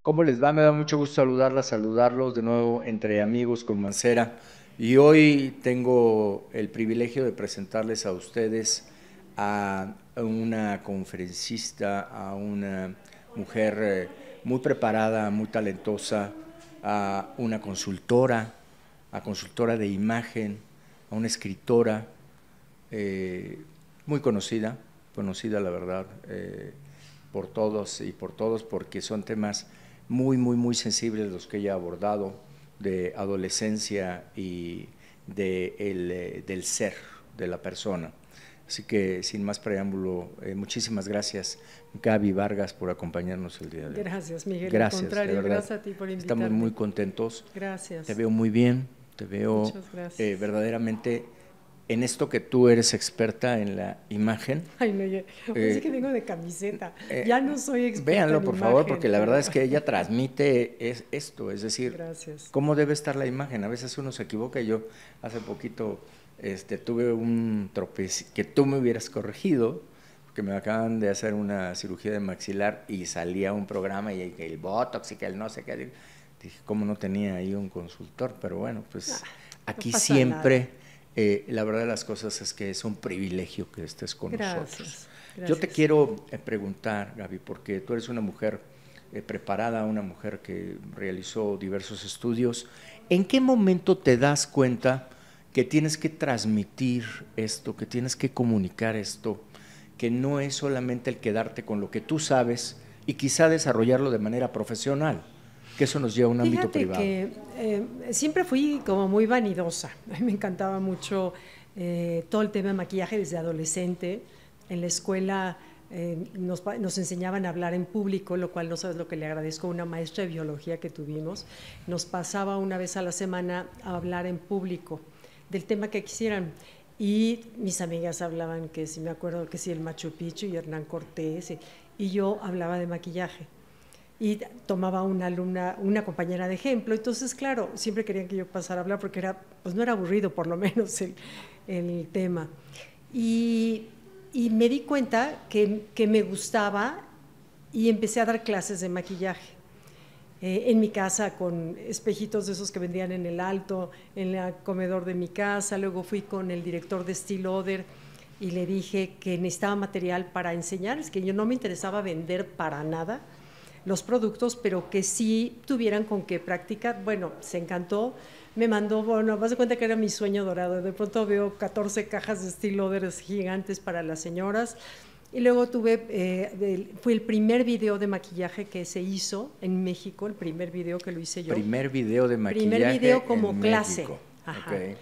¿Cómo les va? Me da mucho gusto saludarlos de nuevo entre amigos con Mancera. Y hoy tengo el privilegio de presentarles a ustedes a una conferencista, a una mujer muy preparada, muy talentosa, a una consultora, a consultora de imagen, a una escritora eh, muy conocida la verdad, por todos y por todos, porque son temas muy sensibles los que ella ha abordado, de adolescencia y del ser de la persona. Así que sin más preámbulo, muchísimas gracias Gaby Vargas por acompañarnos el día de hoy. Gracias, Miguel. Al Gracias, de contrario, verdad. gracias a ti por Estamos muy invitarme. contentos. Te Gracias. veo muy bien, te veo Muchas gracias. verdaderamente en esto que tú eres experta en la imagen. Ay, no, yo, pues es que Eh, vengo de camiseta. eh, Ya no soy experta Véanlo, en por favor, porque imagen, la verdad pero es que ella transmite esto, es decir, gracias. cómo debe estar la imagen. A veces uno se equivoca y yo hace poquito tuve un tropez que tú me hubieras corregido, porque me acaban de hacer una cirugía de maxilar y salía un programa y que el Botox y que el no sé qué. Dije, cómo no tenía ahí un consultor, pero bueno, Ah, pues no aquí pasa nada. siempre, la verdad de las cosas es que es un privilegio que estés con nosotros. Gracias, Yo te gracias. quiero preguntar, Gaby, porque tú eres una mujer preparada, una mujer que realizó diversos estudios. ¿En qué momento te das cuenta que tienes que transmitir esto, que tienes que comunicar esto, que no es solamente el quedarte con lo que tú sabes y quizá desarrollarlo de manera profesional, que eso nos lleva a un ámbito Fíjate privado? que siempre fui como muy vanidosa. A mí me encantaba mucho todo el tema de maquillaje desde adolescente. En la escuela nos enseñaban a hablar en público, lo cual no sabes lo que le agradezco a una maestra de biología que tuvimos. Nos pasaba una vez a la semana a hablar en público del tema que quisieran. Y mis amigas hablaban que si me acuerdo que si el Machu Picchu y Hernán Cortés, y yo hablaba de maquillaje y tomaba una alumna, una compañera de ejemplo. Entonces, claro, siempre querían que yo pasara a hablar porque era, pues no era aburrido por lo menos el tema. Y, y me di cuenta que me gustaba y empecé a dar clases de maquillaje. En mi casa con espejitos de esos que vendían en el alto, en el comedor de mi casa. Luego fui con el director de Estée Lauder y le dije que necesitaba material para enseñar, es que yo no me interesaba vender para nada los productos, pero que sí tuvieran con qué practicar. Bueno, se encantó, me mandó, bueno, vas de cuenta que era mi sueño dorado. De pronto veo 14 cajas de Estée Lauder gigantes para las señoras. Y luego fue el primer video de maquillaje que se hizo en México, el primer video que lo hice yo. Primer video de Primer video maquillaje como en clase, México. ajá, Ok.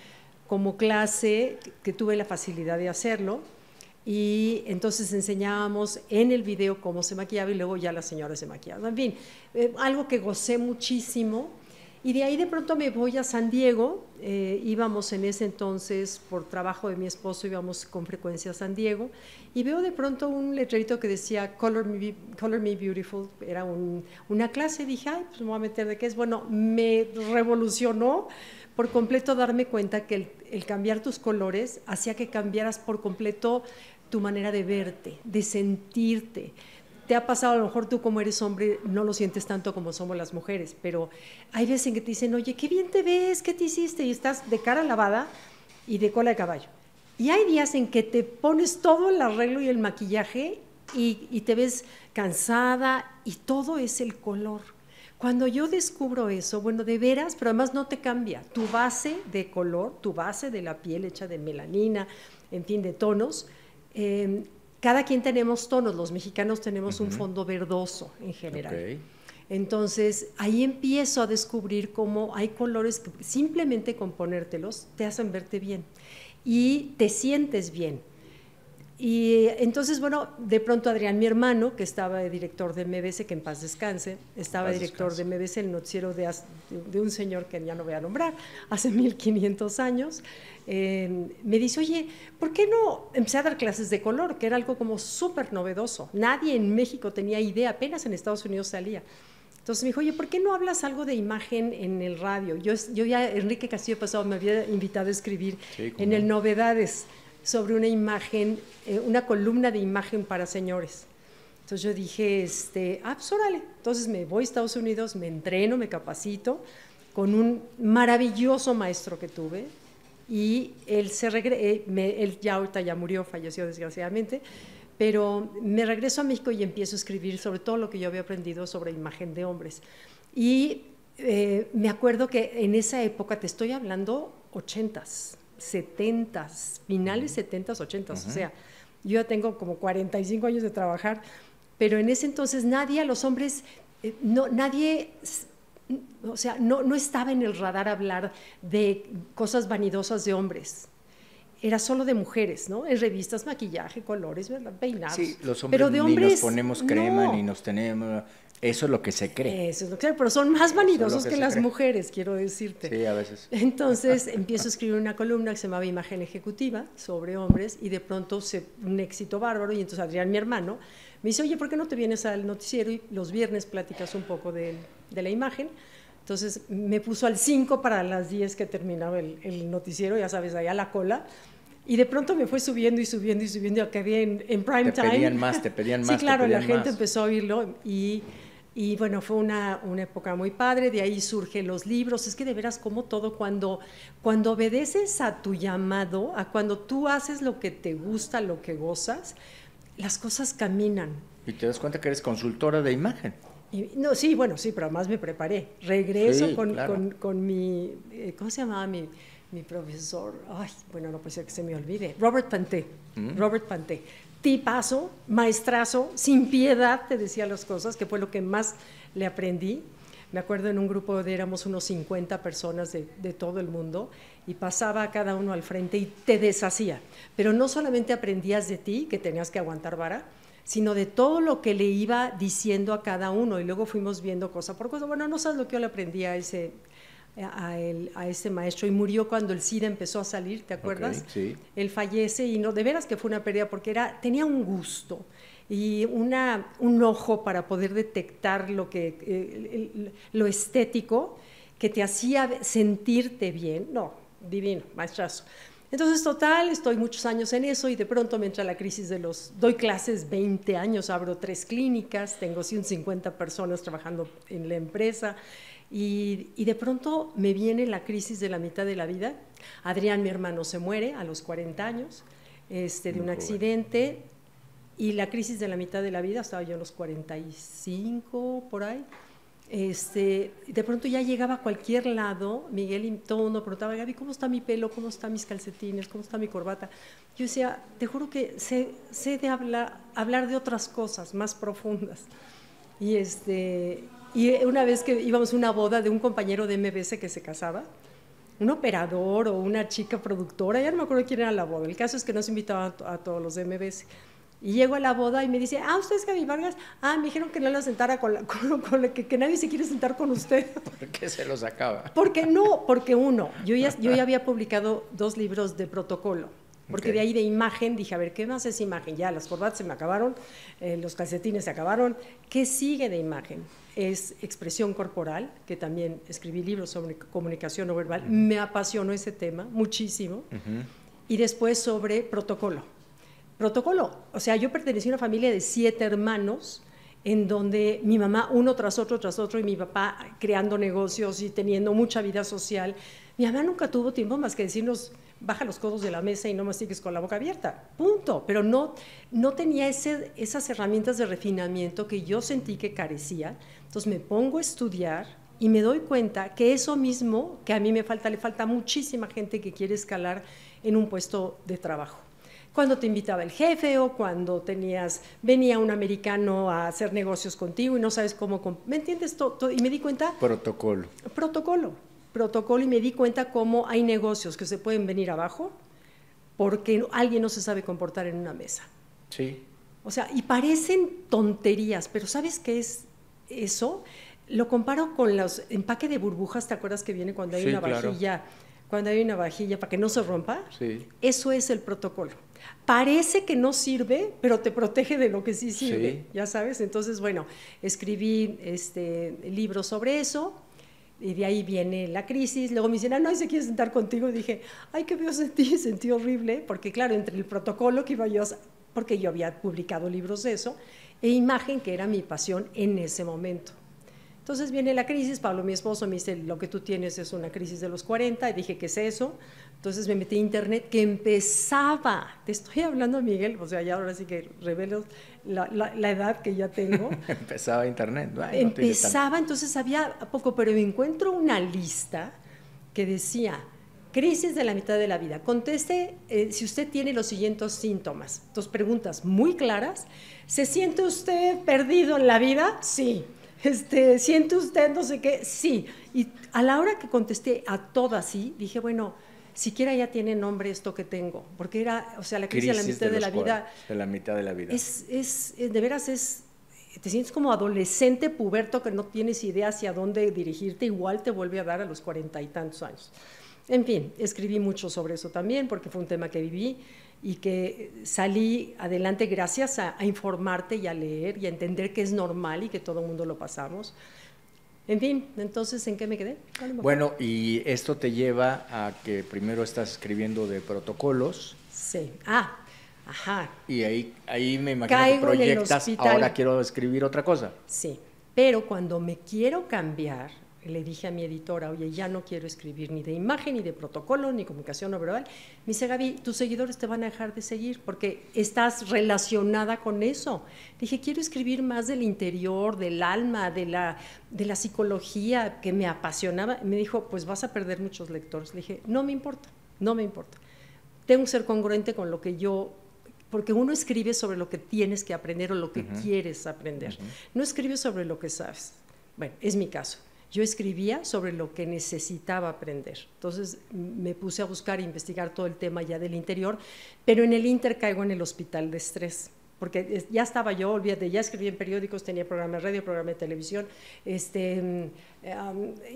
como clase que tuve la facilidad de hacerlo. Y entonces enseñábamos en el video cómo se maquillaba y luego ya las señoras se maquillaban. En fin, algo que gocé muchísimo. Y de ahí de pronto me voy a San Diego. Íbamos en ese entonces, por trabajo de mi esposo, íbamos con frecuencia a San Diego. Y veo de pronto un letrerito que decía Color Me Beautiful. Era una clase. Dije, ay, pues me voy a meter de qué es. Bueno, me revolucionó por completo darme cuenta que el cambiar tus colores hacía que cambiaras por completo tu manera de verte, de sentirte. Te ha pasado, a lo mejor tú como eres hombre no lo sientes tanto como somos las mujeres, pero hay veces en que te dicen, oye, qué bien te ves, qué te hiciste, y estás de cara lavada y de cola de caballo. Y hay días en que te pones todo el arreglo y el maquillaje y te ves cansada y todo es el color. Cuando yo descubro eso, bueno, de veras, pero además no te cambia. Tu base de color, tu base de la piel hecha de melanina, en fin, de tonos, eh, cada quien tenemos tonos, los mexicanos tenemos un fondo verdoso en general. Ok. Entonces, ahí empiezo a descubrir cómo hay colores que simplemente con ponértelos te hacen verte bien y te sientes bien. Y entonces, bueno, de pronto Adrián, mi hermano, que estaba de director de MBC, que en paz descanse, estaba Paz director de descanse. MBC, el noticiero de un señor que ya no voy a nombrar, hace 1500 años, me dice, oye, ¿por qué no empecé a dar clases de color? Que era algo como súper novedoso. Nadie en México tenía idea, apenas en Estados Unidos salía. Entonces me dijo, oye, ¿por qué no hablas algo de imagen en el radio? Yo ya, Enrique Castillo Pasado me había invitado a escribir Sí, cómo en el no. Novedades sobre una imagen, una columna de imagen para señores. Entonces yo dije, pues órale. Entonces me voy a Estados Unidos, me entreno, me capacito con un maravilloso maestro que tuve, y él él ya ahorita ya murió, falleció desgraciadamente, pero me regreso a México y empiezo a escribir sobre todo lo que yo había aprendido sobre imagen de hombres. Y me acuerdo que en esa época, te estoy hablando 80s, 70s, finales 70s, 80s, o sea, yo ya tengo como 45 años de trabajar, pero en ese entonces nadie, a los hombres, nadie... O sea, no estaba en el radar hablar de cosas vanidosas de hombres. Era solo de mujeres, ¿no? En revistas, maquillaje, colores, ¿verdad? Peinados. Sí, los hombres, pero de hombres, ni nos ponemos crema, no. ni nos tenemos... Eso es lo que se cree. Eso es lo que se cree, pero son más vanidosos que las cree. mujeres, quiero decirte. Sí, a veces. Entonces empiezo a escribir una columna que se llamaba Imagen Ejecutiva sobre hombres, y de pronto un éxito bárbaro, y entonces Adrián, mi hermano, me dice, oye, ¿por qué no te vienes al noticiero y los viernes platicas un poco de la imagen? Entonces me puso al 5 para las 10 que terminaba el noticiero, ya sabes, allá a la cola, y de pronto me fue subiendo y subiendo y subiendo, y acabé en prime time. Te pedían más. Sí, claro, la gente empezó a oírlo, y bueno, fue una época muy padre. De ahí surgen los libros. Es que de veras, como todo, cuando obedeces a tu llamado, a cuando tú haces lo que te gusta, lo que gozas, las cosas caminan. Y te das cuenta que eres consultora de imagen. No, sí, bueno, sí, pero además me preparé. Regreso sí, con, claro. con mi, ¿cómo se llamaba mi profesor? Ay, bueno, no puede ser que se me olvide. Robert Panté. Robert Panté. Tipazo, maestrazo, sin piedad te decía las cosas, que fue lo que más le aprendí. Me acuerdo, en un grupo éramos unos 50 personas de todo el mundo, y pasaba a cada uno al frente y te deshacía. Pero no solamente aprendías de ti, que tenías que aguantar vara, sino de todo lo que le iba diciendo a cada uno, y luego fuimos viendo cosa por cosa. Bueno, no sabes lo que yo le aprendí a ese maestro, y murió cuando el SIDA empezó a salir, ¿te acuerdas? Okay, sí. Él fallece, y no, de veras que fue una pérdida, porque tenía un gusto y un ojo para poder detectar lo estético, que te hacía sentirte bien. No, divino, maestrazo. Entonces, total, estoy muchos años en eso, y de pronto me entra la crisis doy clases 20 años, abro 3 clínicas, tengo 150 personas trabajando en la empresa, y de pronto me viene la crisis de la mitad de la vida. Adrián, mi hermano, se muere a los 40 años de un accidente, y la crisis de la mitad de la vida, estaba yo en los 45, por ahí. De pronto ya llegaba a cualquier lado, Miguel, y todo el mundo preguntaba, Gaby, ¿cómo está mi pelo? ¿Cómo están mis calcetines? ¿Cómo está mi corbata? Yo decía, te juro que sé de hablar de otras cosas más profundas. Y una vez que íbamos a una boda de un compañero de MBS que se casaba, un operador o una chica productora, ya no me acuerdo quién era la boda, el caso es que nos invitaban a todos los de MBS. Y llego a la boda y me dice, ¿usted es Gaby Vargas? Me dijeron que no la sentara que nadie se quiere sentar con usted. ¿Por qué se lo sacaba? Porque yo ya había publicado 2 libros de protocolo, porque de ahí de imagen dije, a ver, ¿qué más es imagen? Ya las corbatas se me acabaron, los calcetines se acabaron, ¿qué sigue de imagen? Es expresión corporal, que también escribí libros sobre comunicación no verbal, me apasionó ese tema muchísimo, y después sobre protocolo, o sea, yo pertenecí a una familia de 7 hermanos, en donde mi mamá uno tras otro, y mi papá creando negocios y teniendo mucha vida social. Mi mamá nunca tuvo tiempo más que decirnos, baja los codos de la mesa y no mastiques con la boca abierta, punto. Pero no tenía esas herramientas de refinamiento que yo sentí que carecía. Entonces me pongo a estudiar y me doy cuenta que eso mismo que a mí le falta a muchísima gente que quiere escalar en un puesto de trabajo. Cuando te invitaba el jefe, o cuando venía un americano a hacer negocios contigo y no sabes cómo, ¿me entiendes? Y me di cuenta... Protocolo, y me di cuenta cómo hay negocios que se pueden venir abajo porque alguien no se sabe comportar en una mesa. Sí. O sea, y parecen tonterías, pero ¿sabes qué es eso? Lo comparo con los empaques de burbujas, ¿te acuerdas que viene cuando hay una vajilla? Claro. Cuando hay una vajilla para que no se rompa, sí. Eso es el protocolo. Parece que no sirve, pero te protege de lo que sí sirve, sí. Ya sabes. Entonces, bueno, escribí libros sobre eso, y de ahí viene la crisis. Luego me dicen, no, se quiere sentar contigo. Y dije, qué feo sentí horrible, porque claro, entre el protocolo que iba yo, porque yo había publicado libros de eso, e imagen, que era mi pasión en ese momento. Entonces viene la crisis, Pablo, mi esposo, me dice, lo que tú tienes es una crisis de los 40, y dije, ¿qué es eso? Entonces me metí a internet, que empezaba, te estoy hablando, Miguel, o sea, ya ahora sí que revelo la edad que ya tengo. Empezaba internet. Ay, empezaba, entonces había poco, pero me encuentro una lista que decía, crisis de la mitad de la vida, conteste si usted tiene los siguientes síntomas. Entonces, preguntas muy claras. ¿Se siente usted perdido en la vida? Sí. ¿Siente usted no sé qué? Sí. Y a la hora que contesté a todas sí, dije, bueno, siquiera ya tiene nombre esto que tengo, porque era, o sea, la crisis de la mitad de la vida. De la mitad de la vida. De veras te sientes como adolescente puberto que no tienes idea hacia dónde dirigirte, igual te vuelve a dar a los 40 y tantos años. En fin, escribí mucho sobre eso también, porque fue un tema que viví y que salí adelante gracias a informarte y a leer y a entender que es normal y que todo el mundo lo pasamos. En fin, entonces, ¿en qué me quedé? Bueno, y esto te lleva a que primero estás escribiendo de protocolos. Sí. Ajá. Y ahí me imagino que proyectas, ahora quiero escribir otra cosa. Sí, pero cuando me quiero cambiar, le dije a mi editora, oye, ya no quiero escribir ni de imagen, ni de protocolo, ni comunicación no verbal. Me dice, Gaby, tus seguidores te van a dejar de seguir porque estás relacionada con eso. Dije, quiero escribir más del interior, del alma, de la psicología que me apasionaba. Me dijo, pues vas a perder muchos lectores. Le dije, no me importa. Tengo que ser congruente con lo que yo... Porque uno escribe sobre lo que tienes que aprender o lo que quieres aprender. No escribes sobre lo que sabes. Bueno, es mi caso. Yo escribía sobre lo que necesitaba aprender. Entonces me puse a buscar e investigar todo el tema ya del interior, pero en el inter caigo en el hospital de estrés, porque ya estaba yo, olvídate, ya escribía en periódicos, tenía programa de radio, programa de televisión,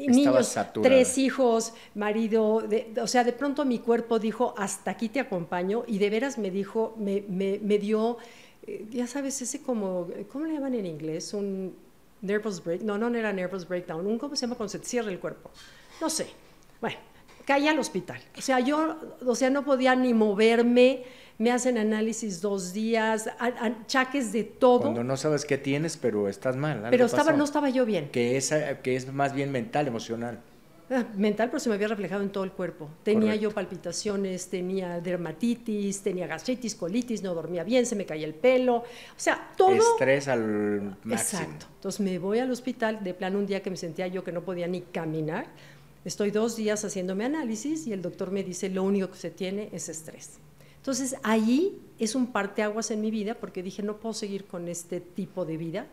niños, saturada. 3 hijos, marido, o sea, de pronto mi cuerpo dijo, hasta aquí te acompaño, y de veras me dijo, me dio, ya sabes, ese como, ¿cómo le llaman en inglés? Un nervous break, no era nervous breakdown, ¿cómo se llama cuando se te cierra el cuerpo? No sé. Bueno, caí al hospital. O sea, yo no podía ni moverme, me hacen análisis 2 días, achaques de todo. Cuando no sabes qué tienes, pero estás mal. Pero no estaba yo bien. Que es más bien mental, emocional. Mental, pero se me había reflejado en todo el cuerpo. Tenía yo palpitaciones, tenía dermatitis, tenía gastritis, colitis, no dormía bien, se me caía el pelo, o sea, todo. Estrés al máximo. Exacto. Entonces me voy al hospital, de plano un día que me sentía yo que no podía ni caminar, estoy 2 días haciéndome análisis y el doctor me dice, lo único que se tiene es estrés. Entonces ahí es un parteaguas en mi vida, porque dije, no puedo seguir con este tipo de vida,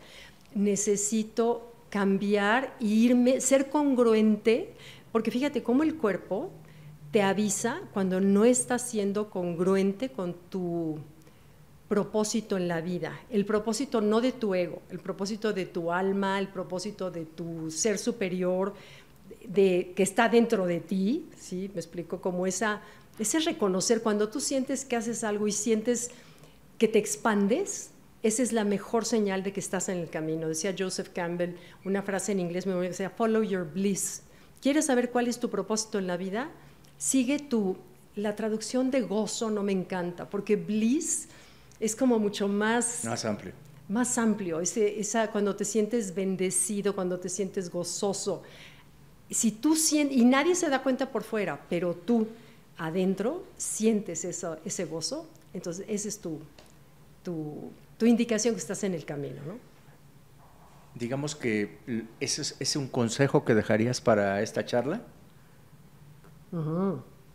necesito cambiar e irme, ser congruente, porque fíjate cómo el cuerpo te avisa cuando no estás siendo congruente con tu propósito en la vida, el propósito no de tu ego, el propósito de tu alma, el propósito de tu ser superior, que está dentro de ti, ¿sí? Me explico, como ese reconocer, cuando tú sientes que haces algo y sientes que te expandes, esa es la mejor señal de que estás en el camino. Decía Joseph Campbell, una frase en inglés muy bonita, que decía, follow your bliss. ¿Quieres saber cuál es tu propósito en la vida? Sigue la traducción de gozo no me encanta, porque bliss es como mucho más amplio. Más amplio, cuando te sientes bendecido, cuando te sientes gozoso. Si tú sientes, y nadie se da cuenta por fuera, pero tú adentro sientes ese gozo, entonces ese es tu indicación que estás en el camino, ¿no? Digamos que ese es un consejo que dejarías para esta charla.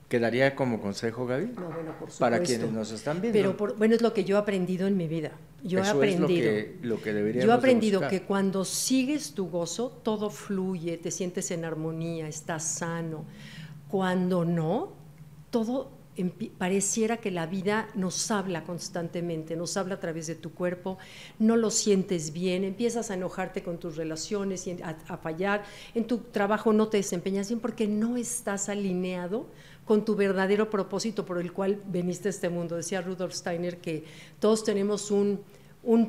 ¿Quedaría como consejo, Gaby? No, bueno, por supuesto. Para quienes nos están viendo. Pero bueno, es lo que yo he aprendido en mi vida. Yo he aprendido. Es lo que deberíamos Yo he aprendido buscar. que cuando sigues tu gozo, todo fluye, te sientes en armonía, estás sano. Cuando no, todo pareciera que la vida nos habla constantemente, nos habla a través de tu cuerpo, no lo sientes bien, empiezas a enojarte con tus relaciones y a fallar, en tu trabajo no te desempeñas bien porque no estás alineado con tu verdadero propósito por el cual veniste a este mundo. Decía Rudolf Steiner que todos tenemos un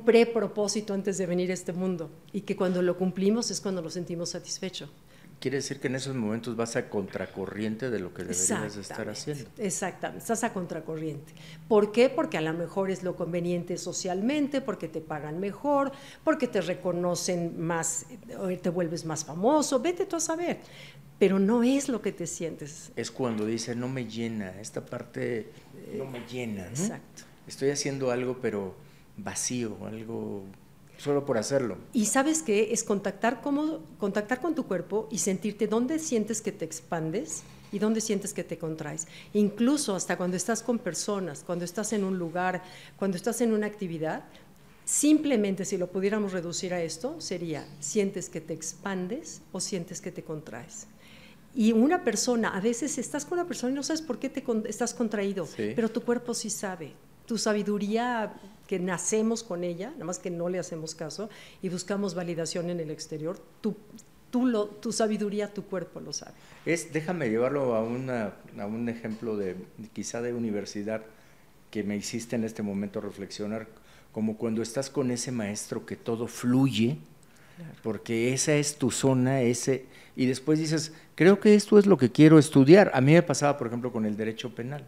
prepropósito antes de venir a este mundo y que cuando lo cumplimos es cuando nos sentimos satisfechos. quiere decir que en esos momentos vas a contracorriente de lo que deberías de estar haciendo. Exactamente, estás a contracorriente. ¿Por qué? Porque a lo mejor es lo conveniente socialmente, porque te pagan mejor, porque te reconocen más, te vuelves más famoso, vete tú a saber. Pero no es lo que te sientes. Es cuando dice, no me llena, esta parte no me llena, ¿no? Exacto. Estoy haciendo algo, pero vacío, algo solo por hacerlo. Y ¿sabes qué? Es contactar con tu cuerpo y sentirte dónde sientes que te expandes y dónde sientes que te contraes. Incluso hasta cuando estás con personas, cuando estás en un lugar, cuando estás en una actividad, simplemente si lo pudiéramos reducir a esto, sería, ¿sientes que te expandes o sientes que te contraes? Y una persona, a veces estás con una persona y no sabes por qué estás contraído, sí, pero tu cuerpo sí sabe. Tu sabiduría, que nacemos con ella, nada más que no le hacemos caso y buscamos validación en el exterior, tu sabiduría, tu cuerpo lo sabe. Déjame llevarlo a un ejemplo quizá de universidad que me hiciste en este momento reflexionar, como cuando estás con ese maestro que todo fluye, claro, porque esa es tu zona, y después dices, creo que esto es lo que quiero estudiar. A mí me pasaba, por ejemplo, con el derecho penal.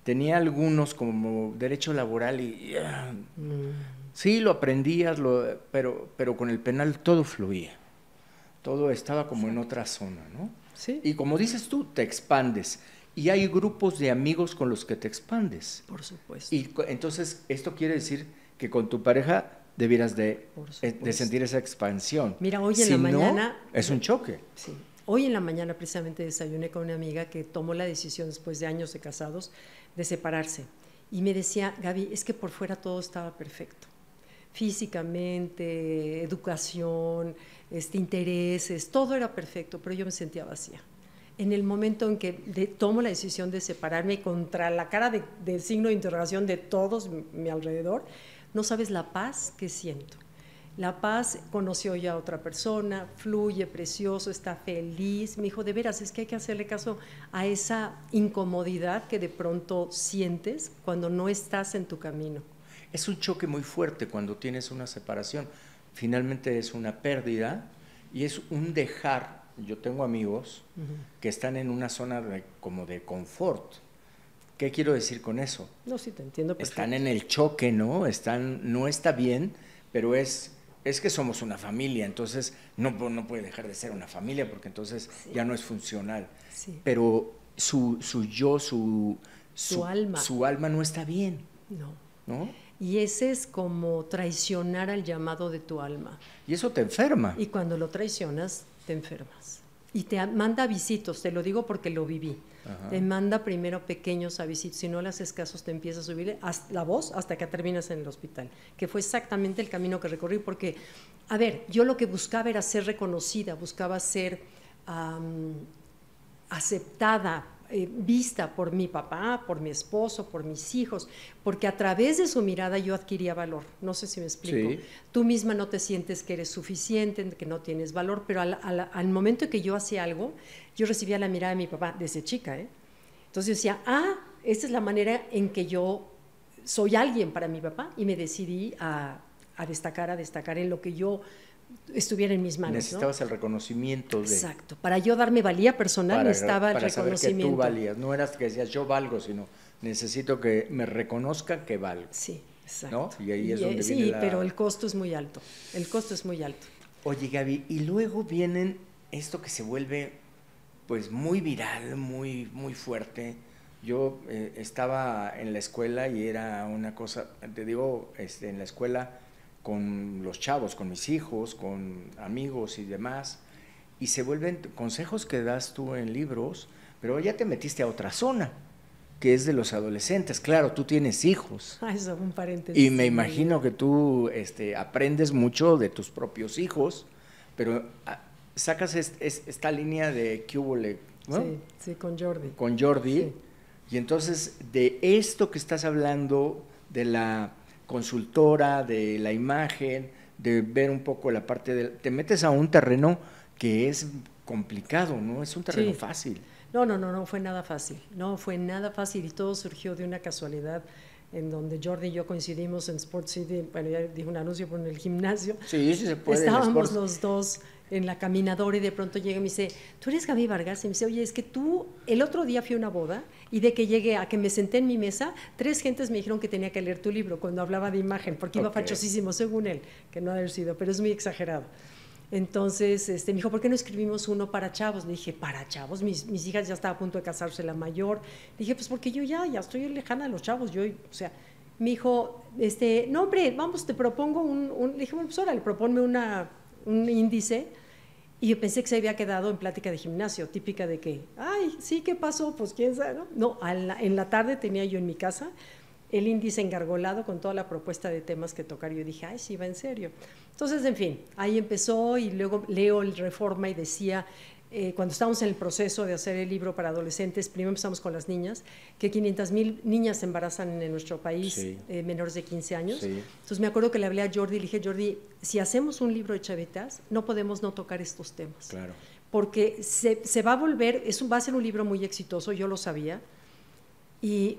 Tenía algunos como derecho laboral y sí, lo aprendías, pero con el penal todo fluía, todo estaba como en otra zona, ¿no? Sí. Y como dices tú, te expandes y hay grupos de amigos con los que te expandes. Por supuesto. Y entonces esto quiere decir que con tu pareja debieras de sentir esa expansión. Mira, hoy en la mañana… es un choque. Sí. Hoy en la mañana precisamente desayuné con una amiga que tomó la decisión después de años de casados de separarse. Y me decía, Gaby, es que por fuera todo estaba perfecto. Físicamente, educación, intereses, todo era perfecto, pero yo me sentía vacía. En el momento en que tomo la decisión de separarme contra la cara del signo de interrogación de todos mi alrededor, no sabes la paz que siento. La paz, conoció ya a otra persona, fluye, precioso, está feliz. Me dijo, de veras, es que hay que hacerle caso a esa incomodidad que de pronto sientes cuando no estás en tu camino. Es un choque muy fuerte cuando tienes una separación. Finalmente es una pérdida y es un dejar. Yo tengo amigos que están en una zona como de confort. ¿Qué quiero decir con eso? No, sí, te entiendo perfecto. Están en el choque, ¿no? No está bien, pero es que somos una familia, entonces no puede dejar de ser una familia porque entonces sí, ya no es funcional. Sí. Pero su alma no está bien. No. Y ese es como traicionar al llamado de tu alma. Y eso te enferma. Y cuando lo traicionas, te enfermas. Y te manda avisitos, te lo digo porque lo viví. Ajá. Te manda primero pequeños avisitos, si no le haces caso te empieza a subir la voz hasta que terminas en el hospital, que fue exactamente el camino que recorrí, porque, a ver, yo lo que buscaba era ser reconocida, buscaba ser aceptada, vista por mi papá, por mi esposo, por mis hijos, porque a través de su mirada yo adquiría valor, no sé si me explico. Sí. Tú misma no te sientes que eres suficiente, que no tienes valor, pero al momento que yo hacía algo, yo recibía la mirada de mi papá desde chica, Entonces yo decía, esta es la manera en que yo soy alguien para mi papá, y me decidí a destacar en lo que yo estuviera en mis manos. Necesitabas, ¿no?, el reconocimiento. Exacto. Para yo darme valía personal necesitaba el reconocimiento. Saber que tú valías. No eras que decías yo valgo, sino necesito que me reconozcan que valgo. Sí, exacto. ¿No? Y ahí es donde viene Sí, pero el costo es muy alto. El costo es muy alto. Oye, Gaby, y luego vienen esto que se vuelve pues muy viral, muy, muy fuerte. Yo estaba en la escuela y era una cosa, te digo, en la escuela con los chavos, con mis hijos, con amigos y demás, y se vuelven consejos que das tú en libros, pero ya te metiste a otra zona, que es de los adolescentes. Claro, tú tienes hijos. Eso, un paréntesis. Y me imagino que tú aprendes mucho de tus propios hijos, pero sacas esta línea de ¿qué hubo, ¿no? Sí, con Jordi. Con Jordi, sí. Y entonces de esto que estás hablando, de la consultora, de la imagen, de ver un poco la parte te metes a un terreno que es complicado, ¿no? Es un terreno fácil. No fue nada fácil, y todo surgió de una casualidad en donde Jordi y yo coincidimos en Sport City, bueno, ya dije un anuncio por el gimnasio. Sí, se puede. Estábamos los dos en la caminadora y de pronto llega y me dice, ¿tú eres Gaby Vargas? Y me dice, oye, es que tú, el otro día fui a una boda y de que llegué a que me senté en mi mesa, 3 gentes me dijeron que tenía que leer tu libro cuando hablaba de imagen, porque iba fachosísimo según él, que no ha de haber sido, pero es muy exagerado. Entonces me dijo, ¿por qué no escribimos uno para chavos? Le dije, ¿para chavos? Mis hijas ya estaban a punto de casarse, la mayor. Le dije, pues porque yo ya estoy lejana a los chavos. Yo, o sea, me dijo, no hombre, vamos, te propongo le dije, bueno, pues órale, proponme un índice. Y yo pensé que se había quedado en plática de gimnasio, típica de que, ay, sí, ¿qué pasó? Pues quién sabe, ¿no? No, en la tarde tenía yo en mi casa el índice engargolado con toda la propuesta de temas que tocar. Yo dije, ay, sí, va en serio. Entonces, en fin, ahí empezó y luego leo el Reforma y decía, cuando estábamos en el proceso de hacer el libro para adolescentes, primero empezamos con las niñas, que 500,000 niñas se embarazan en nuestro país, sí, menores de 15 años. Sí. Entonces me acuerdo que le hablé a Jordi y le dije, Jordi, si hacemos un libro de chavitas, no podemos no tocar estos temas. Claro. Porque se va a volver, va a ser un libro muy exitoso, yo lo sabía,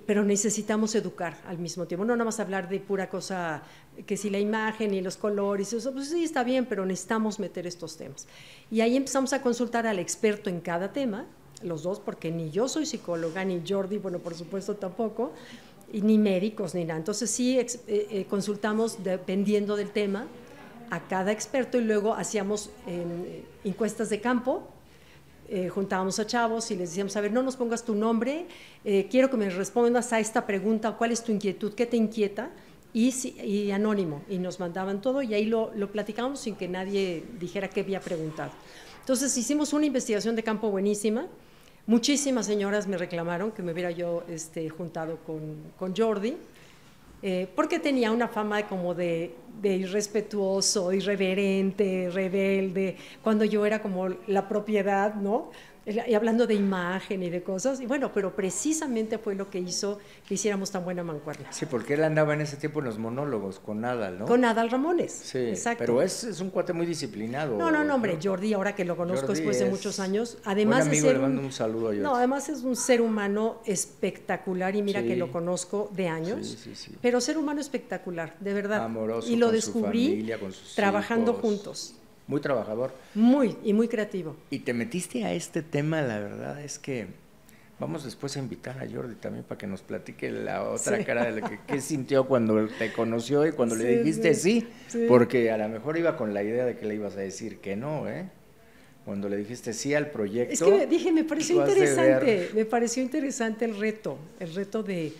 pero necesitamos educar al mismo tiempo, no nada más hablar de pura cosa, que si la imagen y los colores, eso, pues sí, está bien, pero necesitamos meter estos temas. Y ahí empezamos a consultar al experto en cada tema, los dos, porque ni yo soy psicóloga, ni Jordi, bueno, por supuesto tampoco, y ni médicos, ni nada. Entonces sí consultamos, dependiendo del tema, a cada experto, y luego hacíamos encuestas de campo. Juntábamos a chavos y les decíamos, a ver, no nos pongas tu nombre, quiero que me respondas a esta pregunta, ¿cuál es tu inquietud? ¿Qué te inquieta? Y anónimo, y nos mandaban todo y ahí lo platicábamos sin que nadie dijera qué había preguntado. Entonces hicimos una investigación de campo buenísima. Muchísimas señoras me reclamaron que me hubiera yo juntado con Jordi, porque tenía una fama como de irrespetuoso, irreverente, rebelde, cuando yo era como la propiedad, ¿no? Y hablando de imagen y de cosas, y bueno, pero precisamente fue lo que hizo que hiciéramos tan buena mancuerna. Sí, porque él andaba en ese tiempo en los monólogos con Nadal, ¿no? Con Nadal Ramones, sí, exacto. Pero es un cuate muy disciplinado. No, hombre, Jordi, ahora que lo conozco Jordi después de muchos años, además buen amigo, de ser le mando un saludo a Jordi. No, además es un ser humano espectacular y mira que lo conozco de años, sí. Pero ser humano espectacular, de verdad. Amoroso, y lo con descubrí su familia, con sus trabajando hijos. Juntos. Muy trabajador. Muy creativo. Y te metiste a este tema, la verdad es que vamos después a invitar a Jordi también para que nos platique la otra cara de lo que sintió cuando te conoció y cuando le dijiste sí, porque a lo mejor iba con la idea de que le ibas a decir que no, ¿eh? Cuando le dijiste sí al proyecto. Es que dije, me pareció interesante el reto de,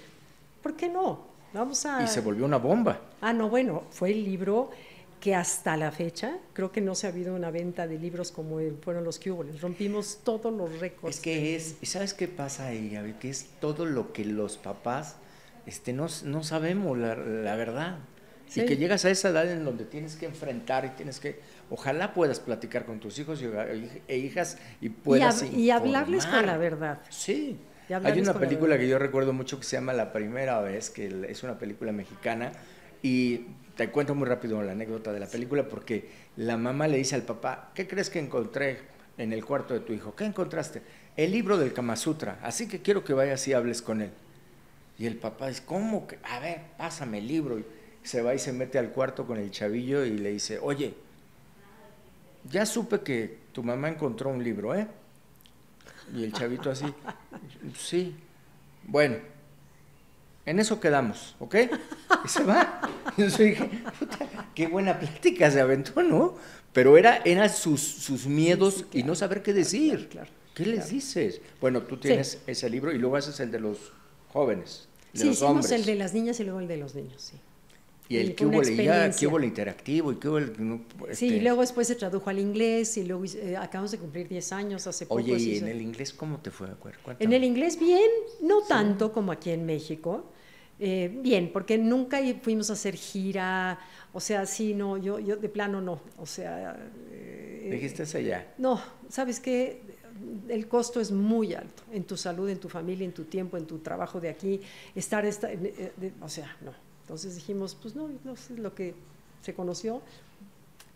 ¿por qué no? Vamos a... Y se volvió una bomba. No, bueno, fue el libro que hasta la fecha, creo que no se ha habido una venta de libros como fueron los que hubo, rompimos todos los récords. Es que ¿sabes qué pasa ahí, Gaby? Que es todo lo que los papás no sabemos, la verdad. Sí. Y que llegas a esa edad en donde tienes que enfrentar y tienes que, ojalá puedas platicar con tus hijos e hijas y puedas y hablarles con la verdad. Sí. Hay una película que yo recuerdo mucho que se llama La Primera Vez, que es una película mexicana, y te cuento muy rápido la anécdota de la película, porque la mamá le dice al papá, ¿qué crees que encontré en el cuarto de tu hijo? ¿Qué encontraste? El libro del Kama Sutra, así que quiero que vayas y hables con él. Y el papá dice, ¿cómo? A ver, pásame el libro. Y se va y se mete al cuarto con el chavillo y le dice, oye, ya supe que tu mamá encontró un libro, ¿eh? Y el chavito así, sí, bueno, en eso quedamos, ¿ok? Y se va. Y yo dije, puta, qué buena plática se aventó, ¿no? Pero era sus miedos y no saber qué decir. Claro. ¿Qué les dices? Bueno, tú tienes ese libro y luego haces el de los jóvenes, de los hicimos hombres. El de las niñas y luego el de los niños, sí. Y el que hubo el interactivo y que hubo el... Sí, y luego después se tradujo al inglés y luego acabamos de cumplir 10 años hace poco. Oye, ¿y en el inglés cómo te fue? Cuéntame. En el inglés bien, no tanto como aquí en México. Bien, porque nunca fuimos a hacer gira, o sea, sí, no, yo de plano no, o sea... ¿Dijiste ese ya? No, ¿sabes qué? El costo es muy alto en tu salud, en tu familia, en tu tiempo, en tu trabajo de aquí, o sea, no. Entonces dijimos, pues no es lo que se conoció.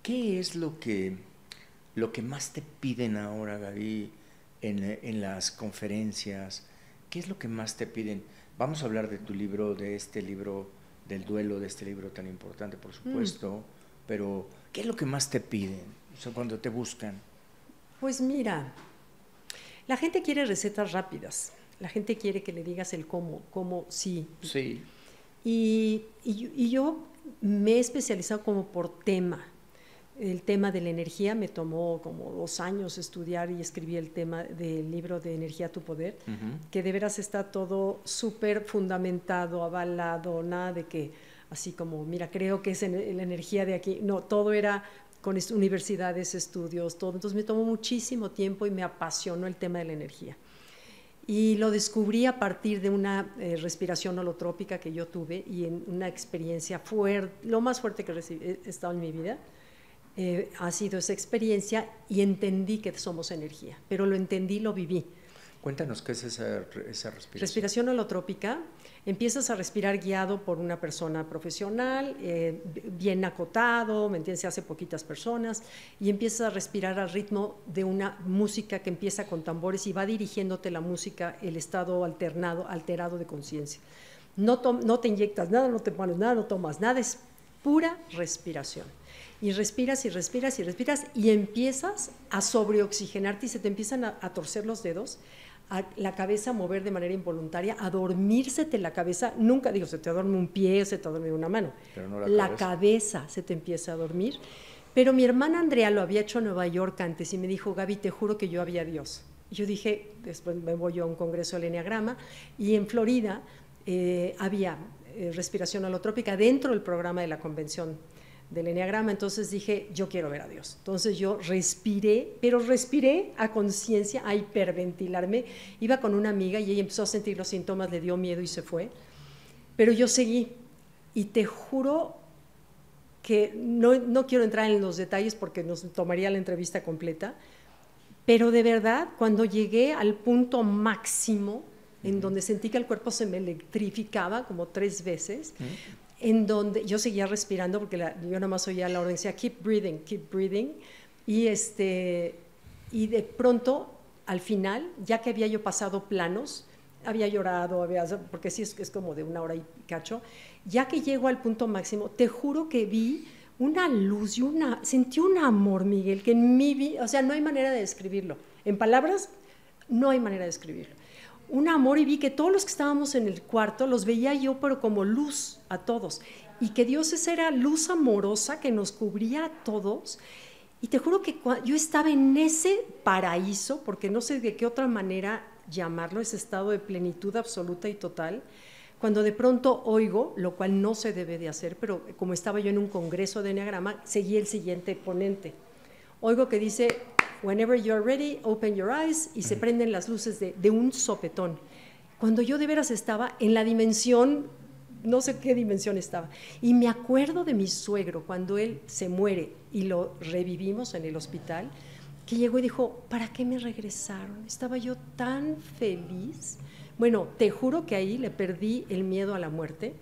¿Qué es lo que más te piden ahora, Gaby, en las conferencias? ¿Qué es lo que más te piden? Vamos a hablar de tu libro, de este libro, del duelo, de este libro tan importante, por supuesto, pero ¿qué es lo que más te piden? O sea, cuando te buscan. Pues mira, la gente quiere recetas rápidas, la gente quiere que le digas el cómo sí. Sí. Y yo me he especializado como por tema. El tema de la energía me tomó como 2 años estudiar y escribí el tema del libro de Energía Tu Poder, que de veras está todo súper fundamentado, avalado, nada de que así como, mira, creo que es la energía de aquí. No, todo era con universidades, estudios, todo. Entonces me tomó muchísimo tiempo y me apasionó el tema de la energía. Y lo descubrí a partir de una respiración holotrópica que yo tuve y en una experiencia fuerte, lo más fuerte que he estado en mi vida. Ha sido esa experiencia y entendí que somos energía, pero lo entendí, lo viví. Cuéntanos qué es esa respiración. Respiración holotrópica, empiezas a respirar guiado por una persona profesional, bien acotado, ¿me entiendes? Se hace poquitas personas, y empiezas a respirar al ritmo de una música que empieza con tambores y va dirigiéndote la música, el estado alterado de conciencia. No te inyectas nada, no te pones nada, no tomas nada, es pura respiración. Y respiras y respiras y respiras y empiezas a sobreoxigenarte y se te empiezan a torcer los dedos, a la cabeza a mover de manera involuntaria, a dormírsete la cabeza. Nunca digo, se te duerme un pie, se te duerme una mano. Pero no la cabeza se te empieza a dormir. Pero mi hermana Andrea lo había hecho en Nueva York antes y me dijo, Gaby, te juro que yo había Dios. Y yo dije, después me voy yo a un congreso del Enneagrama y en Florida había respiración holotrópica dentro del programa de la convención del Enneagrama. Entonces dije, yo quiero ver a Dios. Entonces yo respiré, pero respiré a conciencia, a hiperventilarme. Iba con una amiga y ella empezó a sentir los síntomas, le dio miedo y se fue. Pero yo seguí y te juro que no quiero entrar en los detalles porque nos tomaría la entrevista completa, pero de verdad, cuando llegué al punto máximo, en donde sentí que el cuerpo se me electrificaba como 3 veces, en donde yo seguía respirando porque yo nada más oía la orden, decía keep breathing, y de pronto, al final, ya que había yo pasado planos, había llorado, porque sí es como de 1 hora y cacho, ya que llego al punto máximo, te juro que vi una luz y sentí un amor, Miguel, que en mi vida, o sea, no hay manera de describirlo, en palabras no hay manera de describirlo. Un amor, y vi que todos los que estábamos en el cuarto los veía yo, pero como luz a todos, y que Dios esa era luz amorosa que nos cubría a todos. Y te juro que yo estaba en ese paraíso, porque no sé de qué otra manera llamarlo, ese estado de plenitud absoluta y total, cuando de pronto oigo, lo cual no se debe de hacer, pero como estaba yo en un congreso de Enneagrama, seguí el siguiente ponente. Oigo que dice, whenever you're ready, open your eyes, y se prenden las luces de un sopetón. Cuando yo de veras estaba en la dimensión, no sé qué dimensión estaba, y me acuerdo de mi suegro, cuando él se muere y lo revivimos en el hospital, que llegó y dijo, ¿para qué me regresaron? Estaba yo tan feliz. Bueno, te juro que ahí le perdí el miedo a la muerte,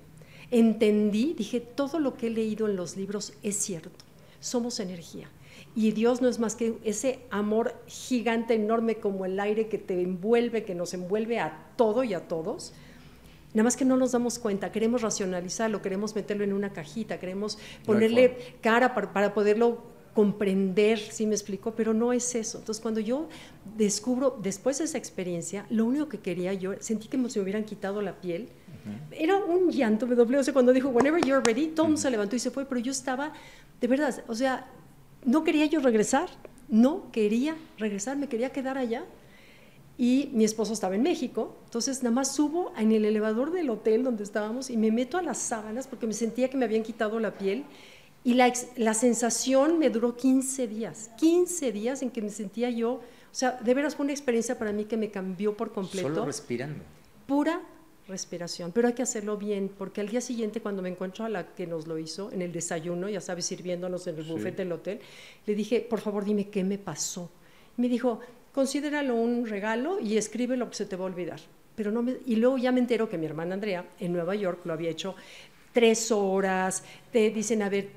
entendí, dije, todo lo que he leído en los libros es cierto, somos energía. Y Dios no es más que ese amor gigante, enorme como el aire que te envuelve, que nos envuelve a todo y a todos. Nada más que no nos damos cuenta, queremos racionalizarlo, queremos meterlo en una cajita, queremos ponerle cara para poderlo comprender, ¿sí me explico? Pero no es eso. Entonces, cuando yo descubro, después de esa experiencia, lo único que quería yo, sentí que se me hubieran quitado la piel. Era un llanto, me doblé. O sea, cuando dijo, whenever you're ready, todo se levantó y se fue, pero yo estaba, de verdad, o sea, no quería yo regresar, me quería quedar allá. Y mi esposo estaba en México, entonces nada más subo en el elevador del hotel donde estábamos y me meto a las sábanas porque me sentía que me habían quitado la piel, y la sensación me duró 15 días en que me sentía yo, o sea, de veras fue una experiencia para mí que me cambió por completo. Solo respirando. Pura respiración, pero hay que hacerlo bien, porque al día siguiente, cuando me encuentro a la que nos lo hizo en el desayuno, ya sabes, sirviéndonos en el buffet del hotel, le dije, por favor, dime qué me pasó. Me dijo, considéralo un regalo y escribe lo que se te va a olvidar. Pero y luego ya me entero que mi hermana Andrea en Nueva York lo había hecho 3 horas, te dicen, a ver,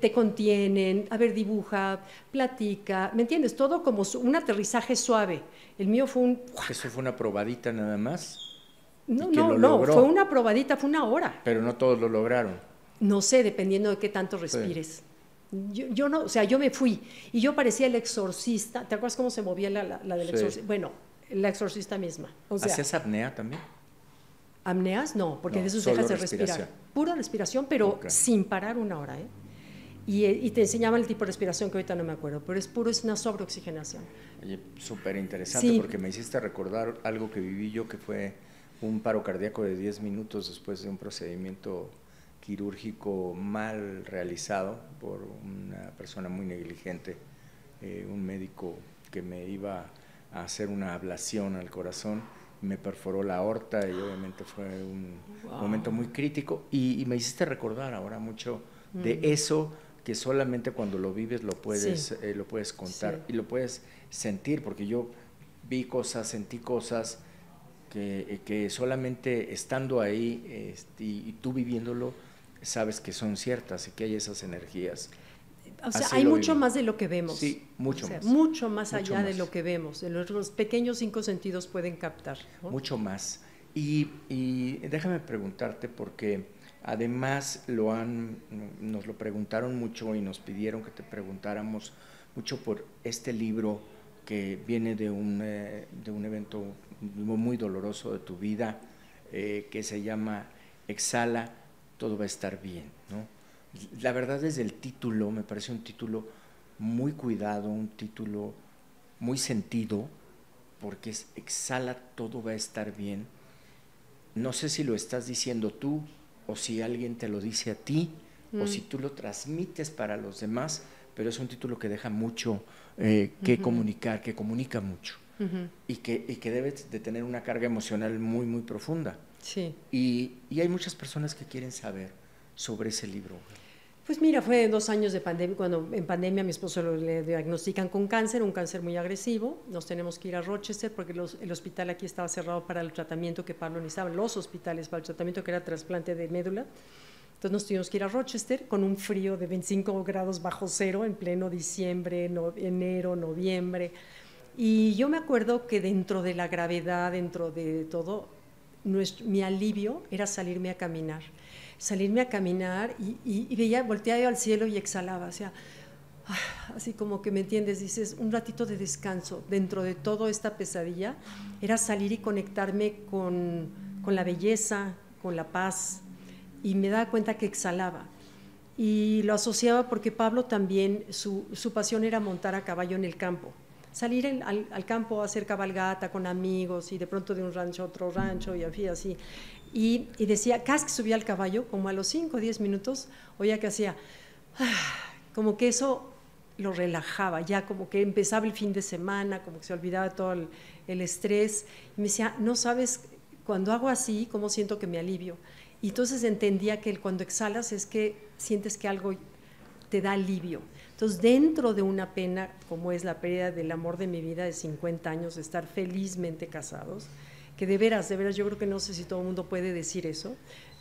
te contienen, a ver, dibuja, platica, ¿me entiendes? Todo como un aterrizaje suave. El mío fue ¿Eso fue una probadita nada más? No, fue una probadita, fue 1 hora. Pero no todos lo lograron. No sé, dependiendo de qué tanto respires. Sí. Yo no, o sea, yo me fui y yo parecía el exorcista. ¿Te acuerdas cómo se movía la del exorcista? Bueno, la exorcista misma. O sea, ¿hacías apnea también? Apneas, no, porque de eso solo dejas de respiración. respirar. Pura respiración, pero Okay. sin parar una hora, ¿eh? Y te enseñaban el tipo de respiración que ahorita no me acuerdo, pero es una sobreoxigenación. Oye, súper interesante, Sí. porque me hiciste recordar algo que viví yo, que fue un paro cardíaco de 10 minutos después de un procedimiento quirúrgico mal realizado por una persona muy negligente, un médico que me iba a hacer una ablación al corazón, me perforó la aorta y obviamente fue un momento muy crítico y me hiciste recordar ahora mucho de eso, que solamente cuando lo vives lo puedes contar y lo puedes sentir, porque yo vi cosas, sentí cosas que solamente estando ahí y tú viviéndolo sabes que son ciertas y que hay esas energías. O sea, Así hay lo mucho viví. más de lo que vemos. Sí, mucho más. Mucho más Mucho allá más. de lo que vemos. Los pequeños 5 sentidos pueden captar, ¿no? Mucho más. Y déjame preguntarte, porque además nos lo preguntaron mucho y nos pidieron que te preguntáramos mucho por este libro que viene de un evento muy doloroso de tu vida, que se llama Exhala, todo va a estar bien, ¿no? La verdad, desde el título me parece un título muy cuidado, un título muy sentido, porque es exhala, todo va a estar bien. No sé si lo estás diciendo tú o si alguien te lo dice a ti o si tú lo transmites para los demás, pero es un título que deja mucho que comunicar, que comunica mucho y que debe de tener una carga emocional muy, muy profunda. Sí. Y hay muchas personas que quieren saber sobre ese libro. Pues mira, fue 2 años de pandemia, cuando en pandemia a mi esposo le diagnostican con cáncer, un cáncer muy agresivo, nos tenemos que ir a Rochester porque el hospital aquí estaba cerrado para el tratamiento que Pablo necesitaba, los hospitales para el tratamiento que era trasplante de médula. Entonces nos tuvimos que ir a Rochester con un frío de 25 grados bajo cero en pleno diciembre, enero, noviembre. Y yo me acuerdo que dentro de la gravedad, dentro de todo, mi alivio era salirme a caminar y veía, volteaba yo al cielo y exhalaba, o sea, así como que, ¿me entiendes? Dices, un ratito de descanso dentro de toda esta pesadilla, era salir y conectarme con la belleza, con la paz, y me daba cuenta que exhalaba. Y lo asociaba porque Pablo también, su pasión era montar a caballo en el campo, salir al campo a hacer cabalgata con amigos y de pronto de un rancho a otro rancho y así. Y decía, cada vez que subía al caballo, como a los 5 o 10 minutos, oía que hacía, como que eso lo relajaba, ya como que empezaba el fin de semana, como que se olvidaba todo el estrés. Y me decía, no sabes, cuando hago así, cómo siento que me alivio. Y entonces entendía que cuando exhalas es que sientes que algo te da alivio. Entonces, dentro de una pena como es la pérdida del amor de mi vida de 50 años, de estar felizmente casados, que de veras, yo creo que no sé si todo el mundo puede decir eso,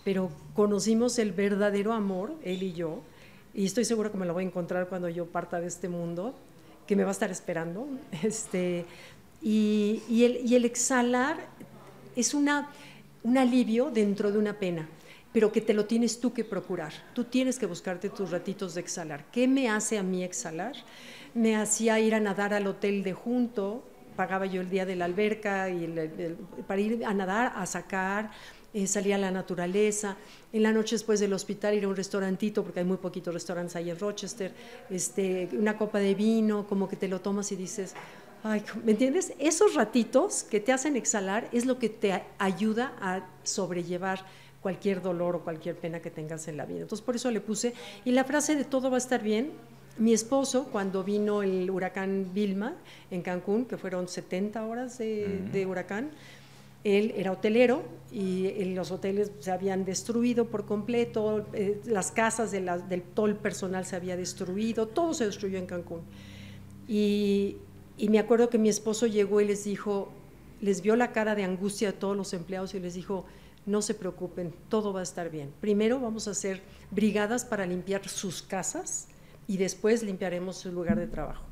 pero conocimos el verdadero amor, él y yo, y estoy segura que me lo voy a encontrar cuando yo parta de este mundo, que me va a estar esperando. Y el exhalar es un alivio dentro de una pena, pero que te lo tienes tú que procurar. Tú tienes que buscarte tus ratitos de exhalar. ¿Qué me hace a mí exhalar? Me hacía ir a nadar al hotel de junto, pagaba yo el día de la alberca para ir a nadar, a sacar, salir a la naturaleza. En la noche después del hospital ir a un restaurantito, porque hay muy poquitos restaurantes ahí en Rochester, una copa de vino, como que te lo tomas y dices, ay, ¿me entiendes? Esos ratitos que te hacen exhalar es lo que te ayuda a sobrellevar cualquier dolor o cualquier pena que tengas en la vida. Entonces, por eso le puse, y la frase de todo va a estar bien. Mi esposo, cuando vino el huracán Vilma en Cancún, que fueron 70 horas de huracán, él era hotelero y los hoteles se habían destruido por completo, las casas del todo el personal se había destruido, todo se destruyó en Cancún. Y me acuerdo que mi esposo llegó y les dijo, les vio la cara de angustia de todos los empleados y les dijo, no se preocupen, todo va a estar bien. Primero vamos a hacer brigadas para limpiar sus casas y después limpiaremos su lugar de trabajo.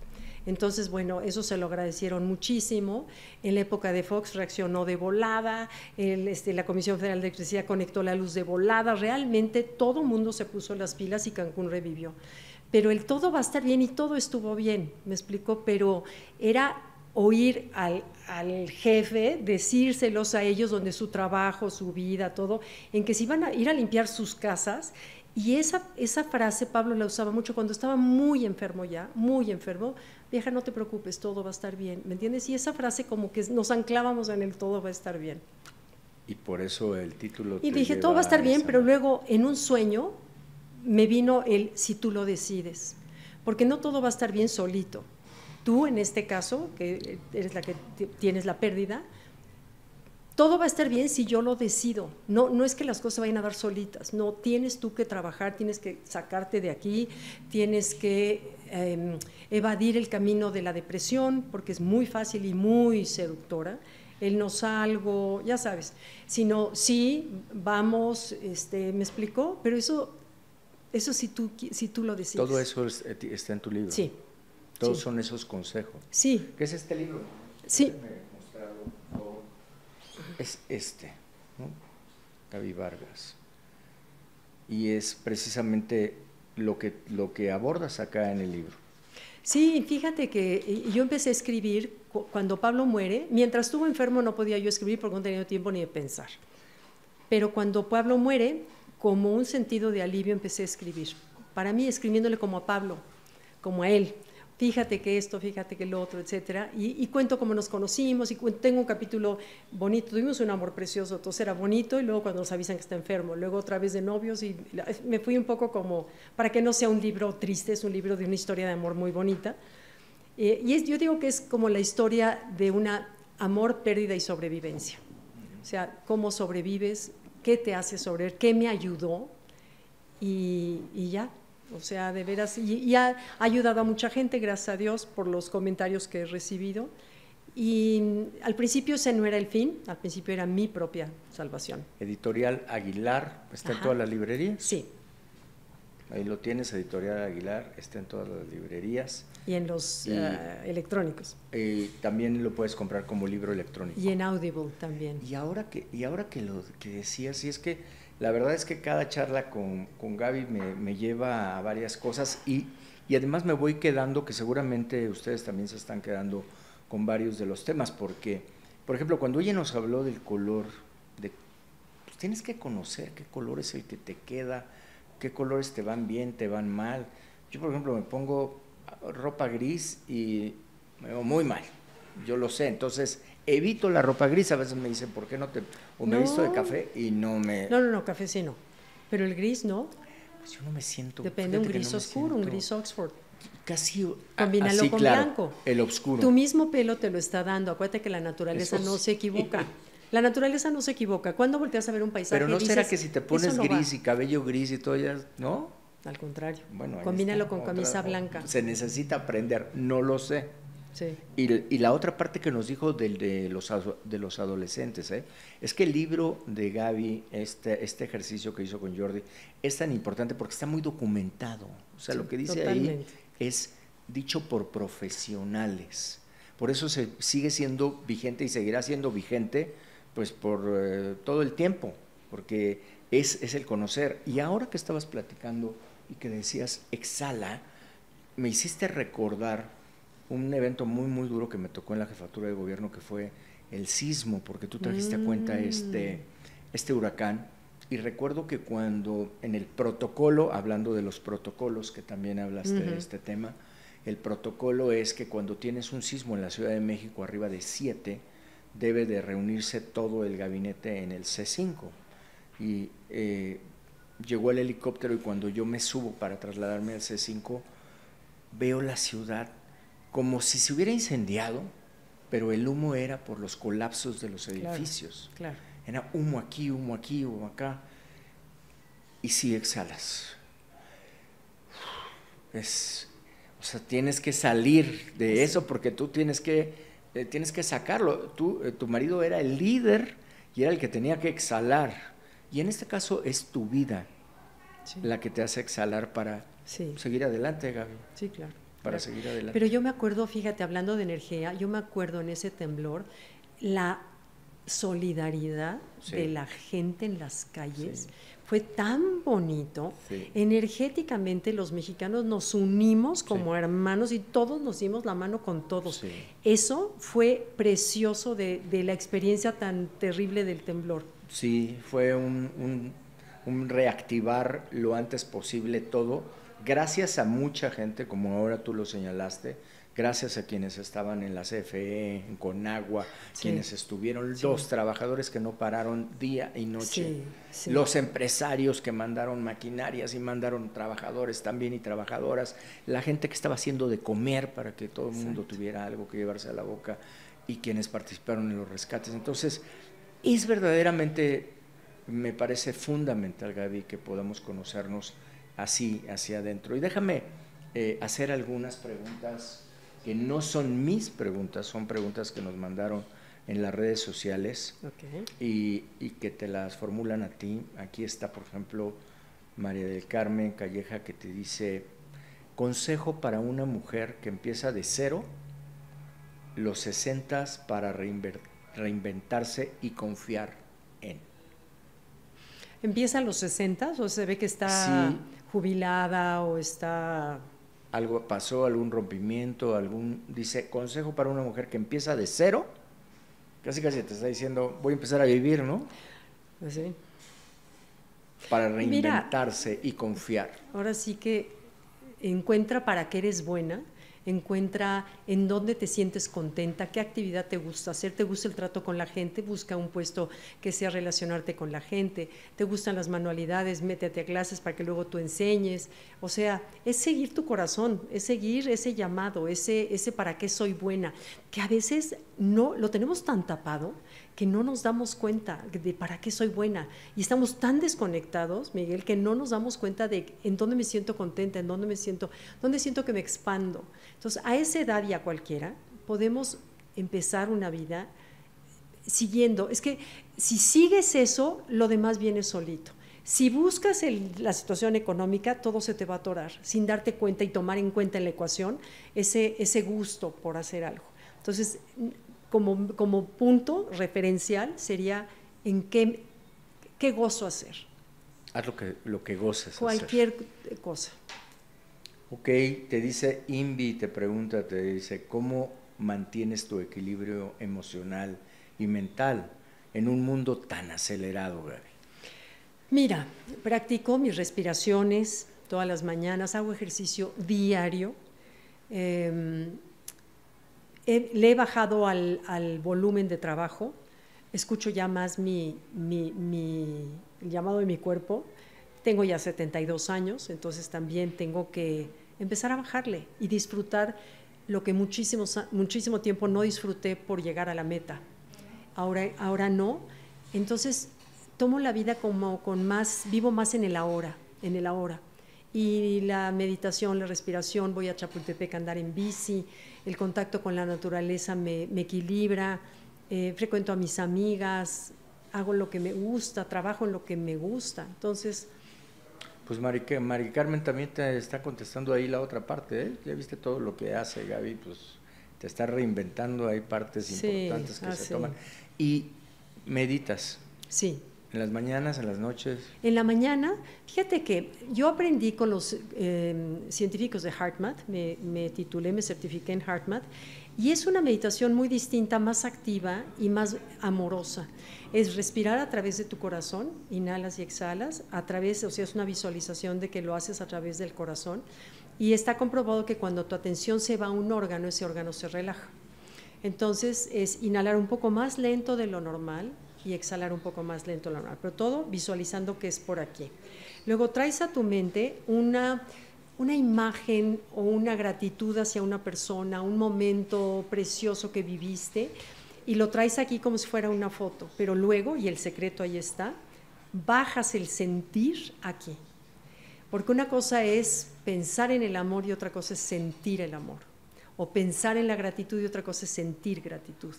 Entonces, bueno, eso se lo agradecieron muchísimo. En la época de Fox reaccionó de volada, la Comisión Federal de Electricidad conectó la luz de volada, realmente todo el mundo se puso las pilas y Cancún revivió. pero el todo va a estar bien y todo estuvo bien, me explicó, pero era oír al jefe decírselos a ellos donde su trabajo, su vida, todo, en que se iban a ir a limpiar sus casas. Y esa frase Pablo la usaba mucho cuando estaba muy enfermo ya, muy enfermo. Vieja, no te preocupes, todo va a estar bien, ¿me entiendes? Y esa frase como que nos anclábamos en el todo va a estar bien. Y por eso el título y dije, todo va a estar bien, pero luego en un sueño me vino el si tú lo decides, porque no todo va a estar bien solito. Tú, en este caso, que eres la que tienes la pérdida, todo va a estar bien si yo lo decido. No es que las cosas vayan a dar solitas, no, tienes tú que trabajar, tienes que sacarte de aquí, tienes que evadir el camino de la depresión, porque es muy fácil y muy seductora. El no salgo, ya sabes, sino sí, vamos, ¿me explicó? Pero eso si tú lo decides. Todo eso está en tu libro. Sí. Todos son esos consejos. Sí. ¿Qué es este libro? Sí. Es ¿no? Gaby Vargas. Y es precisamente lo que abordas acá en el libro. Sí, fíjate que yo empecé a escribir cuando Pablo muere. Mientras estuvo enfermo no podía yo escribir porque no tenía tiempo ni de pensar. Pero cuando Pablo muere, como un sentido de alivio empecé a escribir. Para mí, escribiéndole como a Pablo, como a él. Fíjate que esto, fíjate que lo otro, etcétera, y cuento cómo nos conocimos, y tengo un capítulo bonito, tuvimos un amor precioso, entonces era bonito, y luego cuando nos avisan que está enfermo, luego otra vez de novios, y me fui un poco como, para que no sea un libro triste, es un libro de una historia de amor muy bonita, yo digo que es como la historia de una amor, pérdida y sobrevivencia, o sea, cómo sobrevives, qué te hace sobrevivir, qué me ayudó, y ya. O sea, de veras, y ha ayudado a mucha gente, gracias a Dios, por los comentarios que he recibido. Y al principio ese no era el fin, al principio era mi propia salvación. Editorial Aguilar, ¿está en todas las librerías? Sí. Ahí lo tienes, Editorial Aguilar, está en todas las librerías. Y en los electrónicos. También lo puedes comprar como libro electrónico. Y en Audible también. Y ahora que lo que decías, y es que la verdad es que cada charla con Gaby me lleva a varias cosas y además me voy quedando, que seguramente ustedes también se están quedando con varios de los temas, porque, por ejemplo, cuando ella nos habló del color, pues tienes que conocer qué color es el que te queda, qué colores te van bien, te van mal. Yo, por ejemplo, me pongo ropa gris y me veo muy mal, yo lo sé, entonces evito la ropa gris. A veces me dicen, ¿por qué no te...? O me visto de café y no me... No, café sí no, pero el gris no. Pues yo no me siento... Depende, un gris oscuro, un gris Oxford. Casi... Combínalo con claro, blanco. El oscuro. Tu mismo pelo te lo está dando, acuérdate que la naturaleza no se equivoca. La naturaleza no se equivoca. ¿Cuándo volteas a ver un paisaje? Pero no dices, será que si te pones gris no y cabello gris y todo ya, ¿no? Al contrario. Bueno, combínalo con camisa blanca. Se necesita aprender, no lo sé. Sí. Y la otra parte que nos dijo de los adolescentes, es que el libro de Gaby, este ejercicio que hizo con Jordi, es tan importante porque está muy documentado. O sea, lo que dice totalmente. ahí es dicho por profesionales. Por eso se sigue siendo vigente y seguirá siendo vigente pues por todo el tiempo, porque es el conocer. Y ahora que estabas platicando y que decías exhala, me hiciste recordar un evento muy, muy duro que me tocó en la jefatura de gobierno, que fue el sismo, porque tú trajiste a cuenta este huracán. Y recuerdo que cuando en el protocolo, hablando de los protocolos, que también hablaste de este tema, el protocolo es que cuando tienes un sismo en la Ciudad de México arriba de 7, debe de reunirse todo el gabinete en el C5. Y llegó el helicóptero y cuando yo me subo para trasladarme al C5, veo la ciudad como si se hubiera incendiado, pero el humo era por los colapsos de los edificios. Claro. Era humo aquí, humo acá, y sí exhalas. O sea, tienes que salir de eso porque tú tienes que sacarlo. Tu marido era el líder y era el que tenía que exhalar. Y en este caso es tu vida la que te hace exhalar para seguir adelante, Gaby. Sí, claro. Para seguir adelante. Pero yo me acuerdo, fíjate, hablando de energía, yo me acuerdo en ese temblor la solidaridad de la gente en las calles fue tan bonito. Sí. Energéticamente los mexicanos nos unimos como Sí. hermanos y todos nos dimos la mano con todos. Sí. Eso fue precioso de la experiencia tan terrible del temblor. Sí, fue un reactivar lo antes posible todo, gracias a mucha gente, como ahora tú lo señalaste, gracias a quienes estaban en la CFE, en Conagua, Sí. quienes estuvieron, Sí. los trabajadores que no pararon día y noche, Sí, sí. los empresarios que mandaron maquinarias y mandaron trabajadores también y trabajadoras, la gente que estaba haciendo de comer para que todo el mundo Exacto. tuviera algo que llevarse a la boca y quienes participaron en los rescates. Entonces, es verdaderamente, me parece fundamental, Gaby, que podamos conocernos así, hacia adentro. Y déjame hacer algunas preguntas que no son mis preguntas, son preguntas que nos mandaron en las redes sociales Okay. y que te las formulan a ti. Aquí está, por ejemplo, María del Carmen Calleja, que te dice: consejo para una mujer que empieza de cero, los 60 para reinventarse y confiar en. ¿Empieza a los 60 o se ve que está Sí. jubilada o está... Algo pasó, algún rompimiento, dice, consejo para una mujer que empieza de cero, casi te está diciendo, voy a empezar a vivir, ¿no? Pues sí. Para reinventarse y confiar. Ahora sí que encuentra para qué eres buena, encuentra en dónde te sientes contenta, qué actividad te gusta hacer, te gusta el trato con la gente, busca un puesto que sea relacionarte con la gente, te gustan las manualidades, métete a clases para que luego tú enseñes. O sea, es seguir tu corazón, es seguir ese llamado, ese para qué soy buena, que a veces no lo tenemos tan tapado que no nos damos cuenta de para qué soy buena. Y estamos tan desconectados, Miguel, que no nos damos cuenta de en dónde me siento contenta, en dónde siento que me expando. Entonces, a esa edad y a cualquiera, podemos empezar una vida siguiendo. Es que si sigues eso, lo demás viene solito. Si buscas la situación económica, todo se te va a atorar, sin darte cuenta y tomar en cuenta en la ecuación ese gusto por hacer algo. Entonces, como punto referencial sería en qué gozo hacer. Haz lo que goces Cualquier cosa. Ok, te dice Invi, te pregunta, te dice, ¿cómo mantienes tu equilibrio emocional y mental en un mundo tan acelerado, Gaby? Mira, practico mis respiraciones todas las mañanas, hago ejercicio diario. Le he bajado al volumen de trabajo, escucho ya más el llamado de mi cuerpo. Tengo ya 72 años, entonces también tengo que empezar a bajarle y disfrutar lo que muchísimo tiempo no disfruté por llegar a la meta. Ahora no. Entonces tomo la vida vivo más en el ahora. Y la meditación, la respiración, voy a Chapultepec a andar en bici, el contacto con la naturaleza me equilibra, frecuento a mis amigas, hago lo que me gusta, trabajo en lo que me gusta. Entonces... Pues Mari Carmen también te está contestando ahí la otra parte, ¿eh? Ya viste todo lo que hace, Gaby, pues te está reinventando, hay partes importantes que se toman. Y meditas. Sí. ¿En las mañanas, en las noches? En la mañana, fíjate que yo aprendí con los científicos de HeartMath, me titulé, me certifiqué en HeartMath, y es una meditación muy distinta, más activa y más amorosa. Es respirar a través de tu corazón, inhalas y exhalas, es una visualización de que lo haces a través del corazón, y está comprobado que cuando tu atención se va a un órgano, ese órgano se relaja. Entonces es inhalar un poco más lento de lo normal y exhalar un poco más lento de lo normal, pero todo visualizando que es por aquí. Luego traes a tu mente una imagen o una gratitud hacia una persona, un momento precioso que viviste, y lo traes aquí como si fuera una foto, pero luego, y el secreto ahí está, bajas el sentir aquí, porque una cosa es pensar en el amor y otra cosa es sentir el amor, o pensar en la gratitud y otra cosa es sentir gratitud.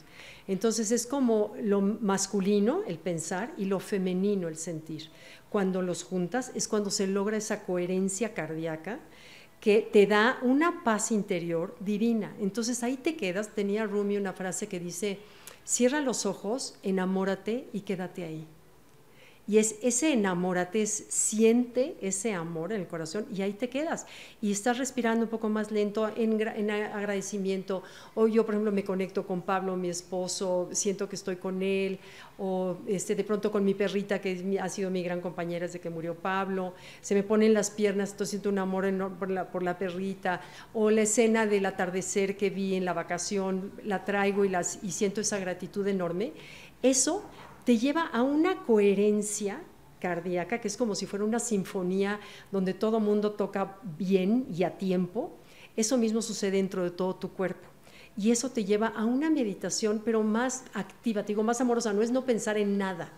Entonces es como lo masculino, el pensar, y lo femenino, el sentir. Cuando los juntas es cuando se logra esa coherencia cardíaca que te da una paz interior divina. Entonces ahí te quedas. Tenía Rumi una frase que dice, cierra los ojos, enamórate y quédate ahí. Y es ese enamórate, siente ese amor en el corazón y ahí te quedas. Y estás respirando un poco más lento en agradecimiento. O yo, por ejemplo, me conecto con Pablo, mi esposo, siento que estoy con él. O de pronto con mi perrita, que ha sido mi gran compañera desde que murió Pablo. Se me ponen las piernas, entonces siento un amor enorme por la perrita. O la escena del atardecer que vi en la vacación, la traigo y siento esa gratitud enorme. Eso te lleva a una coherencia cardíaca, que es como si fuera una sinfonía donde todo mundo toca bien y a tiempo. Eso mismo sucede dentro de todo tu cuerpo. Y eso te lleva a una meditación, pero más activa, te digo, más amorosa. No es no pensar en nada,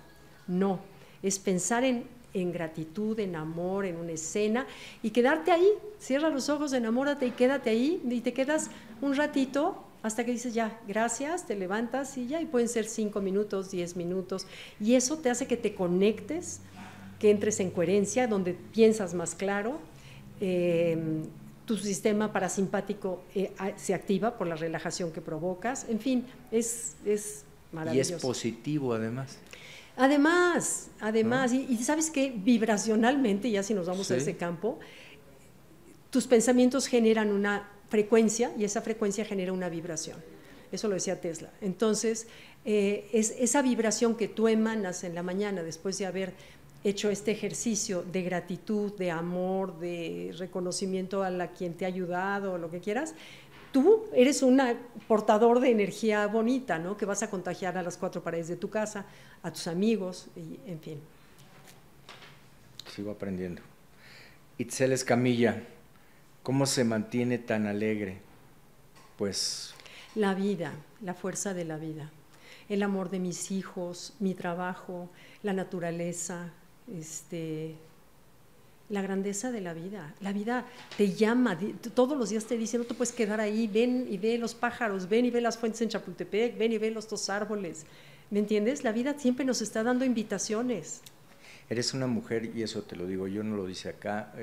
no. Es pensar en gratitud, en amor, en una escena y quedarte ahí. Cierra los ojos, enamórate y quédate ahí y te quedas un ratito hasta que dices ya, gracias, te levantas y ya, y pueden ser 5 minutos, 10 minutos, y eso te hace que te conectes, que entres en coherencia, donde piensas más claro, tu sistema parasimpático se activa por la relajación que provocas, en fin, es maravilloso. Y es positivo además. Además, ¿no? y sabes que vibracionalmente, ya si nos vamos a ese campo, tus pensamientos generan una frecuencia y esa frecuencia genera una vibración. Eso lo decía Tesla. Entonces, es esa vibración que tú emanas en la mañana después de haber hecho este ejercicio de gratitud, de amor, de reconocimiento a quien te ha ayudado, lo que quieras, tú eres un portador de energía bonita, ¿no? Que vas a contagiar a las 4 paredes de tu casa, a tus amigos, y, en fin. Sigo aprendiendo. Itzel Escamilla, ¿cómo se mantiene tan alegre? Pues la vida, la fuerza de la vida, el amor de mis hijos, mi trabajo, la naturaleza, la grandeza de la vida. La vida te llama, todos los días te dice, no te puedes quedar ahí, ven y ve los pájaros, ven y ve las fuentes en Chapultepec, ven y ve los 2 árboles. ¿Me entiendes? La vida siempre nos está dando invitaciones. Eres una mujer, y eso te lo digo yo, no lo dice acá,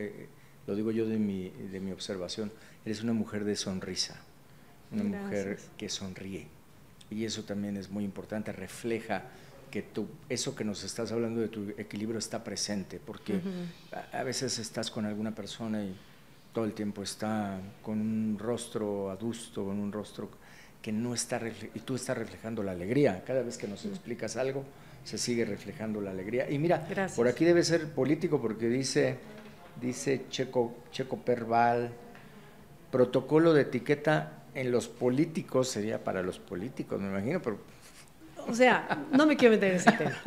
lo digo yo de mi observación, eres una mujer de sonrisa, una Gracias. mujer que sonríe, y eso también es muy importante, refleja que eso que nos estás hablando de tu equilibrio está presente, porque a veces estás con alguna persona y todo el tiempo está con un rostro adusto, con un rostro que no está, y tú estás reflejando la alegría, cada vez que nos explicas algo, se sigue reflejando la alegría. Y mira, gracias. Por aquí debe ser político porque dice Checo Perval, protocolo de etiqueta en los políticos, sería para los políticos, me imagino, pero... O sea, no me quiero meter en ese tema.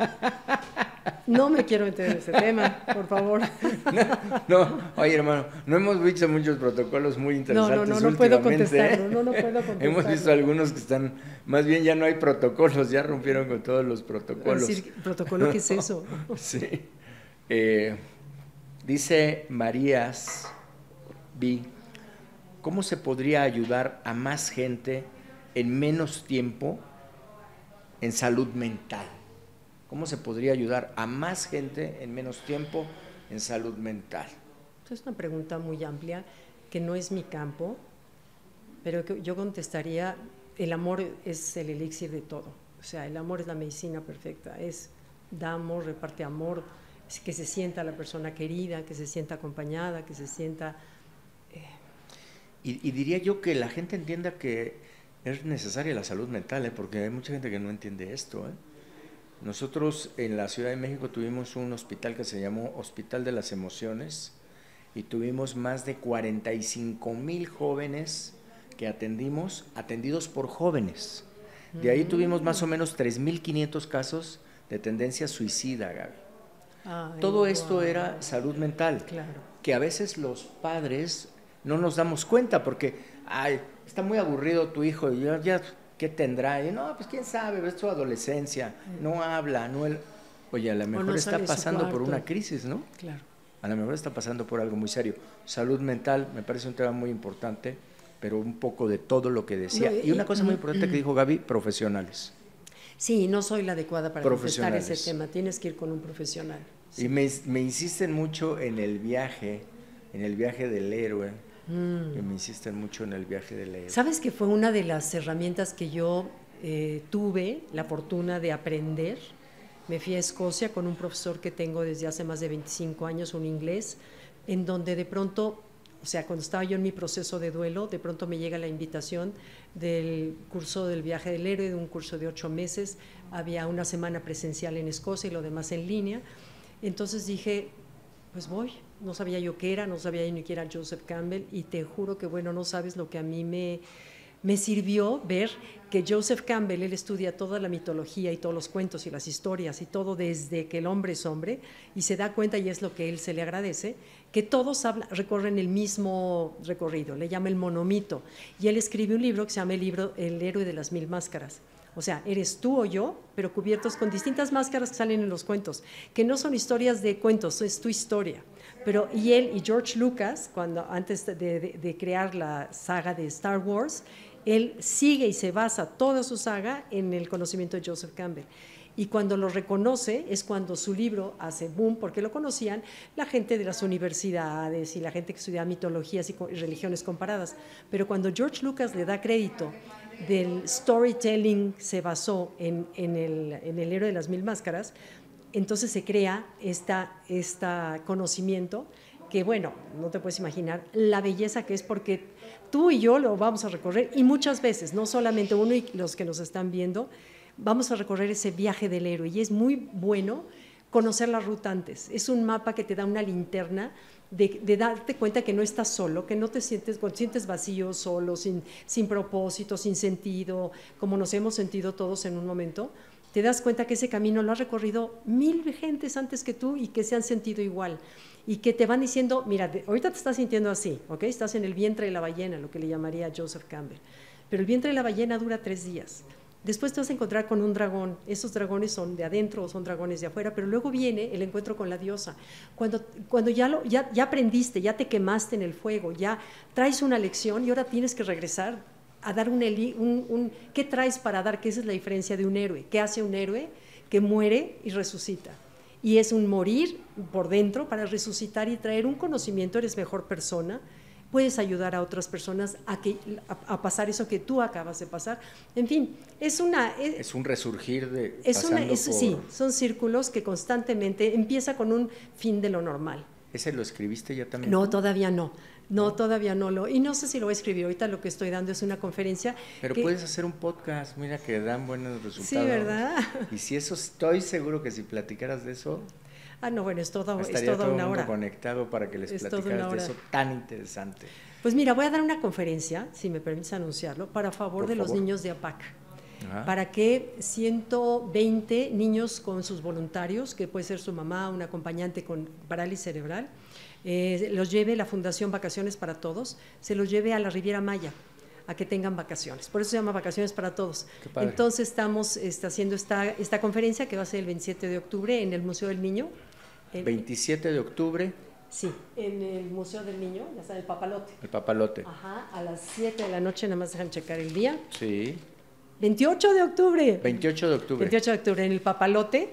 No me quiero meter en ese tema, por favor. No, oye hermano, no hemos visto muchos protocolos muy interesantes no puedo contestarlo, no puedo contestarlo. Hemos visto algunos que están, más bien ya no hay protocolos, ya rompieron con todos los protocolos. Decir, ¿protocolo qué es eso? Sí. Dice Marías B, ¿cómo se podría ayudar a más gente en menos tiempo en salud mental? ¿Cómo se podría ayudar a más gente en menos tiempo en salud mental? Es una pregunta muy amplia, que no es mi campo, pero que yo contestaría, el amor es el elixir de todo. O sea, el amor es la medicina perfecta, da amor, reparte amor, que se sienta la persona querida, que se sienta acompañada, que se sienta... Y diría yo que la gente entienda que es necesaria la salud mental, porque hay mucha gente que no entiende esto. Nosotros en la Ciudad de México tuvimos un hospital que se llamó Hospital de las Emociones y tuvimos más de 45,000 jóvenes que atendidos por jóvenes. De ahí tuvimos más o menos 3,500 casos de tendencia suicida, Gaby. Todo esto era salud mental, claro, que a veces los padres no nos damos cuenta porque, está muy aburrido tu hijo, y ya ¿qué tendrá? Y no, pues quién sabe, es su adolescencia, no habla, oye, a lo mejor está pasando por una crisis, ¿no? Claro. A lo mejor está pasando por algo muy serio. Salud mental me parece un tema muy importante, pero un poco de todo lo que decía. Y una cosa muy importante que dijo Gaby, profesionales. Sí, no soy la adecuada para contestar ese tema, tienes que ir con un profesional. Sí. Y me insisten mucho en el viaje del héroe. Me insisten mucho en el viaje del héroe. ¿Sabes que fue una de las herramientas que yo tuve la fortuna de aprender me fui a Escocia con un profesor que tengo desde hace más de 25 años, un inglés, en donde de pronto, o sea, cuando estaba yo en mi proceso de duelo, de pronto me llega la invitación del curso del viaje del héroe, de un curso de 8 meses, había una semana presencial en Escocia y lo demás en línea. Entonces dije, pues voy, no sabía yo qué era, no sabía yo ni qué era Joseph Campbell, y te juro que, bueno, no sabes lo que a mí me sirvió ver que Joseph Campbell, él estudia toda la mitología y todos los cuentos y las historias y todo desde que el hombre es hombre, y se da cuenta, y es lo que él se le agradece, que todos recorren el mismo recorrido, le llama el monomito, y él escribe un libro que se llama El héroe de las 1000 máscaras. O sea, eres tú o yo, pero cubiertos con distintas máscaras que salen en los cuentos, que no son historias de cuentos, es tu historia. Pero y él y George Lucas, antes de crear la saga de Star Wars, él sigue y se basa toda su saga en el conocimiento de Joseph Campbell. Y cuando lo reconoce es cuando su libro hace boom, porque lo conocían la gente de las universidades y la gente que estudiaba mitologías y religiones comparadas. Pero cuando George Lucas le da crédito del storytelling, se basó en el héroe de las 1000 máscaras, entonces se crea este conocimiento que, bueno, no te puedes imaginar la belleza que es, porque tú y yo lo vamos a recorrer, y muchas veces, no solamente uno y los que nos están viendo, vamos a recorrer ese viaje del héroe, y es muy bueno conocer la ruta antes. Es un mapa que te da una linterna de darte cuenta que no estás solo, que no te sientes vacío, solo, sin propósito, sin sentido, como nos hemos sentido todos en un momento. Te das cuenta que ese camino lo ha recorrido 1000 gentes antes que tú y que se han sentido igual, y que te van diciendo, mira, ahorita te estás sintiendo así, ¿ok? Estás en el vientre de la ballena, lo que le llamaría Joseph Campbell, pero el vientre de la ballena dura 3 días. Después te vas a encontrar con un dragón. Esos dragones son de adentro o son dragones de afuera, pero luego viene el encuentro con la diosa. Cuando ya aprendiste, ya te quemaste en el fuego, ya traes una lección y ahora tienes que regresar a dar ¿qué traes para dar? Que esa es la diferencia de un héroe. ¿Qué hace un héroe? Que muere y resucita. Y es un morir por dentro para resucitar y traer un conocimiento, eres mejor persona, puedes ayudar a otras personas a pasar eso que tú acabas de pasar. En fin, es un resurgir de... Sí, son círculos que constantemente empieza con un fin de lo normal. ¿Ese lo escribiste ya también? No, todavía no. No, todavía no y no sé si lo voy a escribir. Ahorita lo que estoy dando es una conferencia. Pero puedes hacer un podcast, mira que dan buenos resultados. Sí, ¿verdad? Y si eso, estoy seguro que si platicaras de eso... no, bueno, es toda una hora. Estaría todo el mundo conectado para que les platicaras de eso tan interesante. Pues mira, voy a dar una conferencia, si me permites anunciarlo, para favor de los niños de APAC. Ajá. Para que 120 niños con sus voluntarios, que puede ser su mamá, un acompañante con parálisis cerebral, los lleve la Fundación Vacaciones para Todos, se los lleve a la Riviera Maya, a que tengan vacaciones. Por eso se llama Vacaciones para Todos. Entonces estamos haciendo esta conferencia que va a ser el 27 de octubre en el Museo del Niño. 27 de octubre. Sí, en el Museo del Niño, ya está, el Papalote. El Papalote. Ajá, a las 7 de la noche, nada más dejan checar el día. Sí. 28 de octubre. 28 de octubre. 28 de octubre en el Papalote,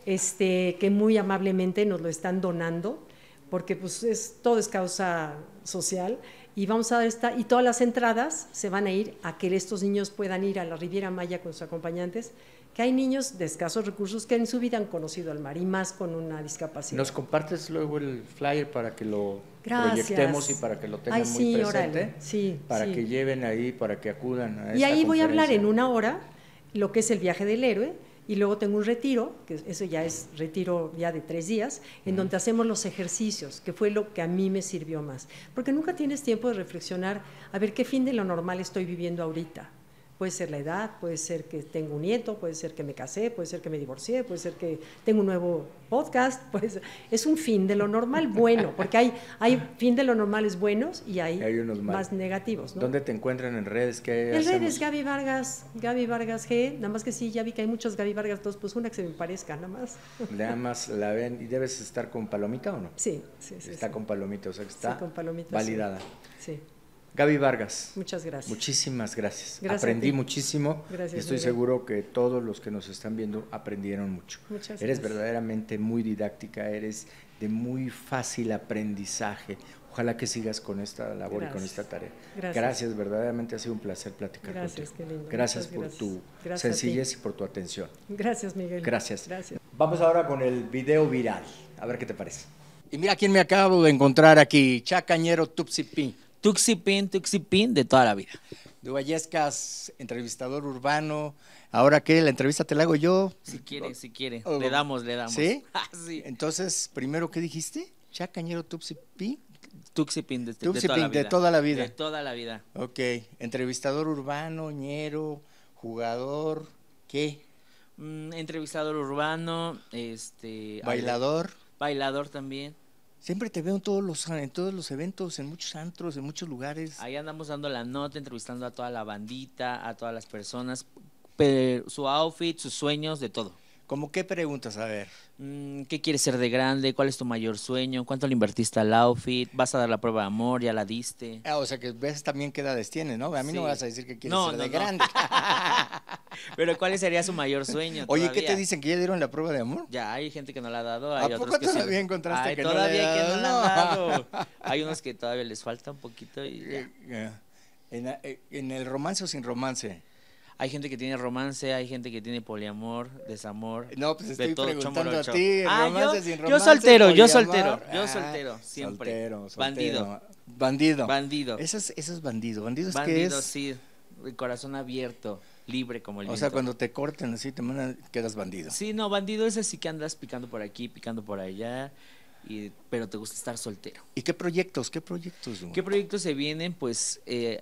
que muy amablemente nos lo están donando, porque pues todo es causa social, y vamos a dar y todas las entradas se van a ir a que estos niños puedan ir a la Riviera Maya con sus acompañantes, que hay niños de escasos recursos que en su vida han conocido el mar, y más con una discapacidad. ¿Nos compartes luego el flyer para que lo proyectemos y para que lo tengan muy presente? Órale. Sí, para que lleven ahí, para que acudan a esta Y ahí voy a hablar en una hora lo que es el viaje del héroe, y luego tengo un retiro, que eso ya es retiro ya de 3 días, en donde hacemos los ejercicios, que fue lo que a mí me sirvió más. Porque nunca tienes tiempo de reflexionar, a ver qué fin de lo normal estoy viviendo ahorita. Puede ser la edad, puede ser que tengo un nieto, puede ser que me casé, puede ser que me divorcié, puede ser que tengo un nuevo podcast, pues es un fin de lo normal bueno, porque hay fin de lo normales buenos y hay unos más negativos, ¿no? ¿Dónde te encuentran en redes? En redes, Gaby Vargas G, nada más que sí, ya vi que hay muchos Gaby Vargas 2, pues una que se me parezca, nada más. Nada más la ven, ¿y debes estar con palomita o no? Sí. Está con palomita, o sea que está con palomita, validada. Sí. Gaby Vargas. Muchas gracias. Muchísimas gracias. Aprendí muchísimo. Gracias, y estoy seguro que todos los que nos están viendo aprendieron mucho. Muchas gracias. Eres verdaderamente muy didáctica, eres de muy fácil aprendizaje. Ojalá que sigas con esta labor y con esta tarea. Gracias, verdaderamente ha sido un placer platicar contigo. Qué lindo. Gracias por tu sencillez y por tu atención. Gracias, Miguel. Gracias. Vamos ahora con el video viral. A ver qué te parece. Y mira quién me acabo de encontrar aquí. Chacañero Tuxipín. Tuxipín de toda la vida. De Vallescas, entrevistador urbano. ¿Ahora qué? ¿La entrevista te la hago yo? Si quiere. Le damos. ¿Sí? Sí. Entonces, primero, ¿qué dijiste? Chacañero Tuxipín. Tuxipín de toda la vida. De toda la vida. Ok. Entrevistador urbano, ñero, jugador, ¿qué? Entrevistador urbano, Bailador. Bailador también. Siempre te veo en todos los eventos, en muchos antros, en muchos lugares. Ahí andamos dando la nota, entrevistando a toda la bandita, a todas las personas, su outfit, sus sueños, de todo. ¿Cómo qué preguntas? A ver. ¿Qué quieres ser de grande? ¿Cuál es tu mayor sueño? ¿Cuánto le invertiste al outfit? ¿Vas a dar la prueba de amor? ¿Ya la diste? O sea que ves también qué edades tienes, ¿no? A mí no me vas a decir que quieres ser de No. grande. Pero ¿cuál sería su mayor sueño? Oye, todavía? ¿qué te dicen? ¿Que ya dieron la prueba de amor? Ya, hay gente que no la ha dado, ¿A hay poco otros que todavía sí. encontraste que no todavía le ha que no dado? la han dado. Hay unos que todavía les falta un poquito y ya. ¿En el romance o sin romance? Hay gente que tiene romance, hay gente que tiene poliamor, desamor. No, pues estoy preguntando chomorocho. a ti, romance, sin romance, yo soltero, poliamor. siempre. Soltero. Bandido. Eso es bandido. ¿Bandido es qué Bandido, es? sí, el corazón abierto, libre como el viento. O sea, cuando te corten así, te mandan, quedas bandido. Sí, no, bandido es así que andas picando por aquí, picando por allá, pero te gusta estar soltero. ¿Y qué proyectos? ¿Qué proyectos se vienen? Pues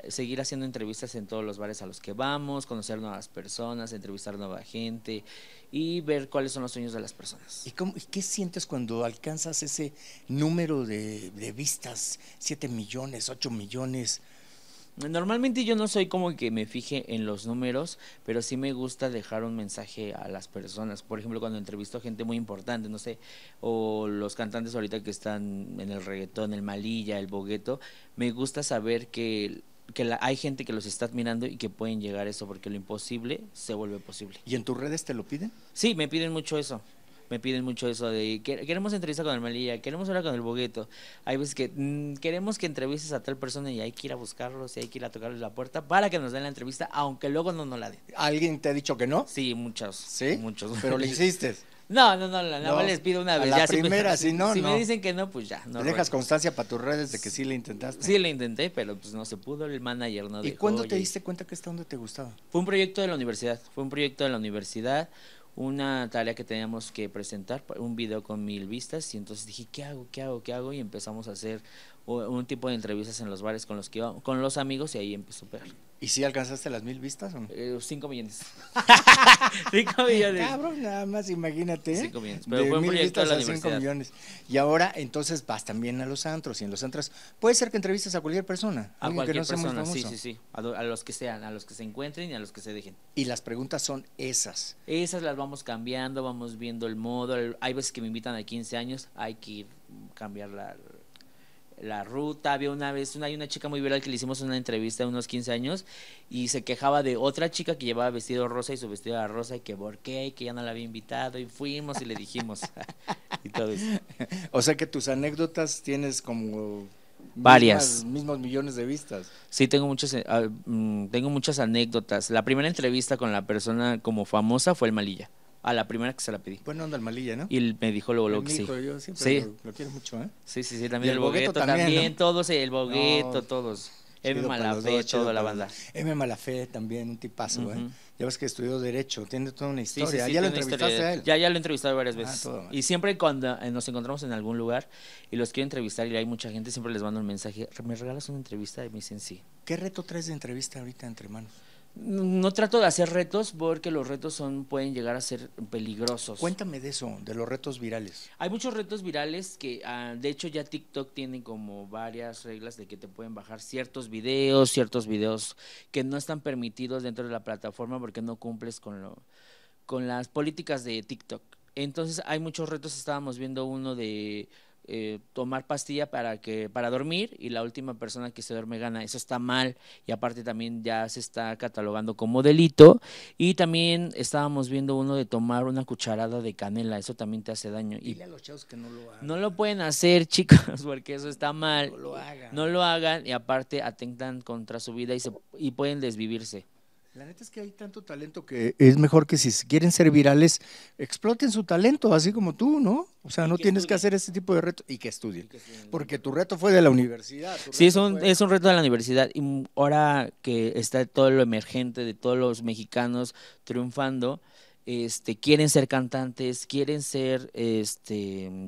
seguir haciendo entrevistas en todos los bares a los que vamos, conocer nuevas personas, entrevistar nueva gente y ver cuáles son los sueños de las personas. ¿Y qué sientes cuando alcanzas ese número de vistas? 7 millones, 8 millones. Normalmente yo no soy como que me fije en los números, pero sí me gusta dejar un mensaje a las personas. Por ejemplo, cuando entrevisto a gente muy importante, no sé, o los cantantes ahorita que están en el reggaetón, el Malilla, el Bogueto, me gusta saber que hay gente que los está admirando y que pueden llegar a eso, porque lo imposible se vuelve posible. ¿Y en tus redes te lo piden? Sí, me piden mucho eso. De queremos entrevista con el Malilla, queremos hablar con el Bogueto. Hay veces que queremos que entrevistes a tal persona y hay que ir a buscarlos y hay que ir a tocarles la puerta para que nos den la entrevista, aunque luego no nos la den. ¿Alguien te ha dicho que no? Sí, muchos. ¿Sí? Muchos. ¿Pero le hiciste? No, nada más les pido una vez. A la primera, si no. Me dicen que no, pues ya. No dejas constancia para tus redes de que sí le intentaste? Sí le intenté, pero pues no se pudo, el manager no dejó. ¿Y cuándo te diste cuenta que esta onda te gustaba? Fue un proyecto de la universidad, una tarea que teníamos que presentar, un video con 1000 vistas, y entonces dije, ¿qué hago? Y empezamos a hacer un tipo de entrevistas en los bares con los que íbamos, con los amigos, y ahí empezó a pegar. ¿Y si alcanzaste las 1000 vistas o no? 5 millones. 5 millones. Cabrón, nada más imagínate. 5 millones. Pero fue un proyecto de la universidad. 5 millones. Y ahora, entonces, vas también a los antros, y en los antros, puede ser que entrevistes a cualquier persona. A cualquier que no persona, sí. A los que sean, a los que se encuentren y a los que se dejen. Y las preguntas son esas. Esas las vamos cambiando, vamos viendo el modo. Hay veces que me invitan a 15 años, hay que cambiar la ruta. Había hay una chica muy viral que le hicimos una entrevista de unos 15 años y se quejaba de otra chica que llevaba vestido rosa y su vestido era rosa y que por qué, y que ya no la había invitado, y fuimos y le dijimos y todo eso. O sea que tus anécdotas tienes como varias, mismos millones de vistas. Sí, tengo muchas anécdotas. La primera entrevista con la persona como famosa fue el Malilla. A la primera que se la pedí. Bueno, anda el Malilla, ¿no? Y me dijo luego que sí. Yo siempre lo quiero mucho, ¿eh? Sí, también el Bogueto también, ¿no? Todos, el Bogueto, no, todos. M. Malafé, toda la banda. M. Malafé también, un tipazo, ¿eh? Ya ves que estudió Derecho, tiene toda una historia. Sí, ¿Ya lo entrevistaste a él? Ya lo he entrevistado varias veces. Y siempre cuando nos encontramos en algún lugar y los quiero entrevistar y hay mucha gente, siempre les mando un mensaje, ¿me regalas una entrevista? Y me dicen sí. ¿Qué reto traes de entrevista ahorita entre manos? No trato de hacer retos porque los retos pueden llegar a ser peligrosos. Cuéntame de eso, de los retos virales. Hay muchos retos virales que, de hecho, ya TikTok tiene como varias reglas de que te pueden bajar ciertos videos que no están permitidos dentro de la plataforma porque no cumples con las políticas de TikTok. Entonces hay muchos retos, estábamos viendo uno de tomar pastilla para dormir y la última persona que se duerme gana. Eso está mal y aparte también ya se está catalogando como delito. Y también estábamos viendo uno de tomar una cucharada de canela, eso también te hace daño. Dile a los chavos que no lo hagan. No lo pueden hacer, chicos, porque eso está mal. No lo hagan. No lo hagan y aparte atentan contra su vida y pueden desvivirse. La neta es que hay tanto talento que es mejor que si quieren ser virales, exploten su talento, así como tú, ¿no? O sea, no tienes que hacer este tipo de retos y que estudien. Porque tu reto fue de la universidad. Sí, es un reto de la universidad. Y ahora que está todo lo emergente de todos los mexicanos triunfando, quieren ser cantantes, quieren ser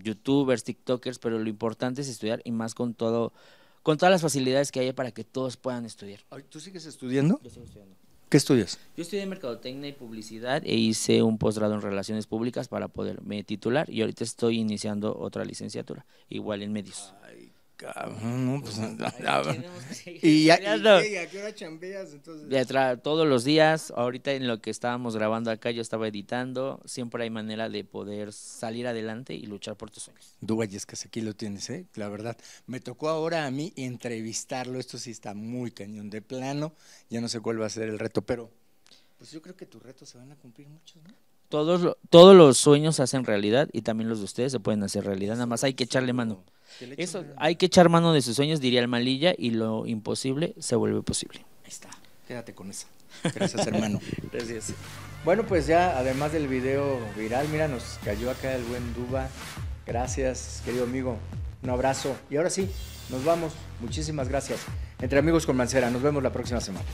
youtubers, tiktokers, pero lo importante es estudiar y más con todo, con todas las facilidades que hay para que todos puedan estudiar. ¿Tú sigues estudiando? Yo sigo estudiando. ¿Qué estudias? Yo estudié mercadotecnia y publicidad e hice un posgrado en relaciones públicas para poderme titular y ahorita estoy iniciando otra licenciatura, igual en medios. Ay, cabrón, no, pues ¿Y ¿a qué hora chambeas entonces? Todos los días, ahorita en lo que estábamos grabando acá, yo estaba editando, siempre hay manera de poder salir adelante y luchar por tus sueños. Duvalles, aquí lo tienes, la verdad. Me tocó ahora a mí entrevistarlo, esto sí está muy cañón de plano, ya no sé cuál va a ser el reto, pero pues yo creo que tus retos se van a cumplir muchos, ¿no? Todos los sueños se hacen realidad y también los de ustedes se pueden hacer realidad, nada más hay que echarle mano. Eso, hay que echar mano de sus sueños, diría el Malilla, y lo imposible se vuelve posible. Ahí está, quédate con eso. Gracias, hermano. Gracias. Bueno, pues ya, además del video viral, mira, nos cayó acá el buen Duba. Gracias, querido amigo. Un abrazo. Y ahora sí, nos vamos. Muchísimas gracias. Entre Amigos con Mancera, nos vemos la próxima semana.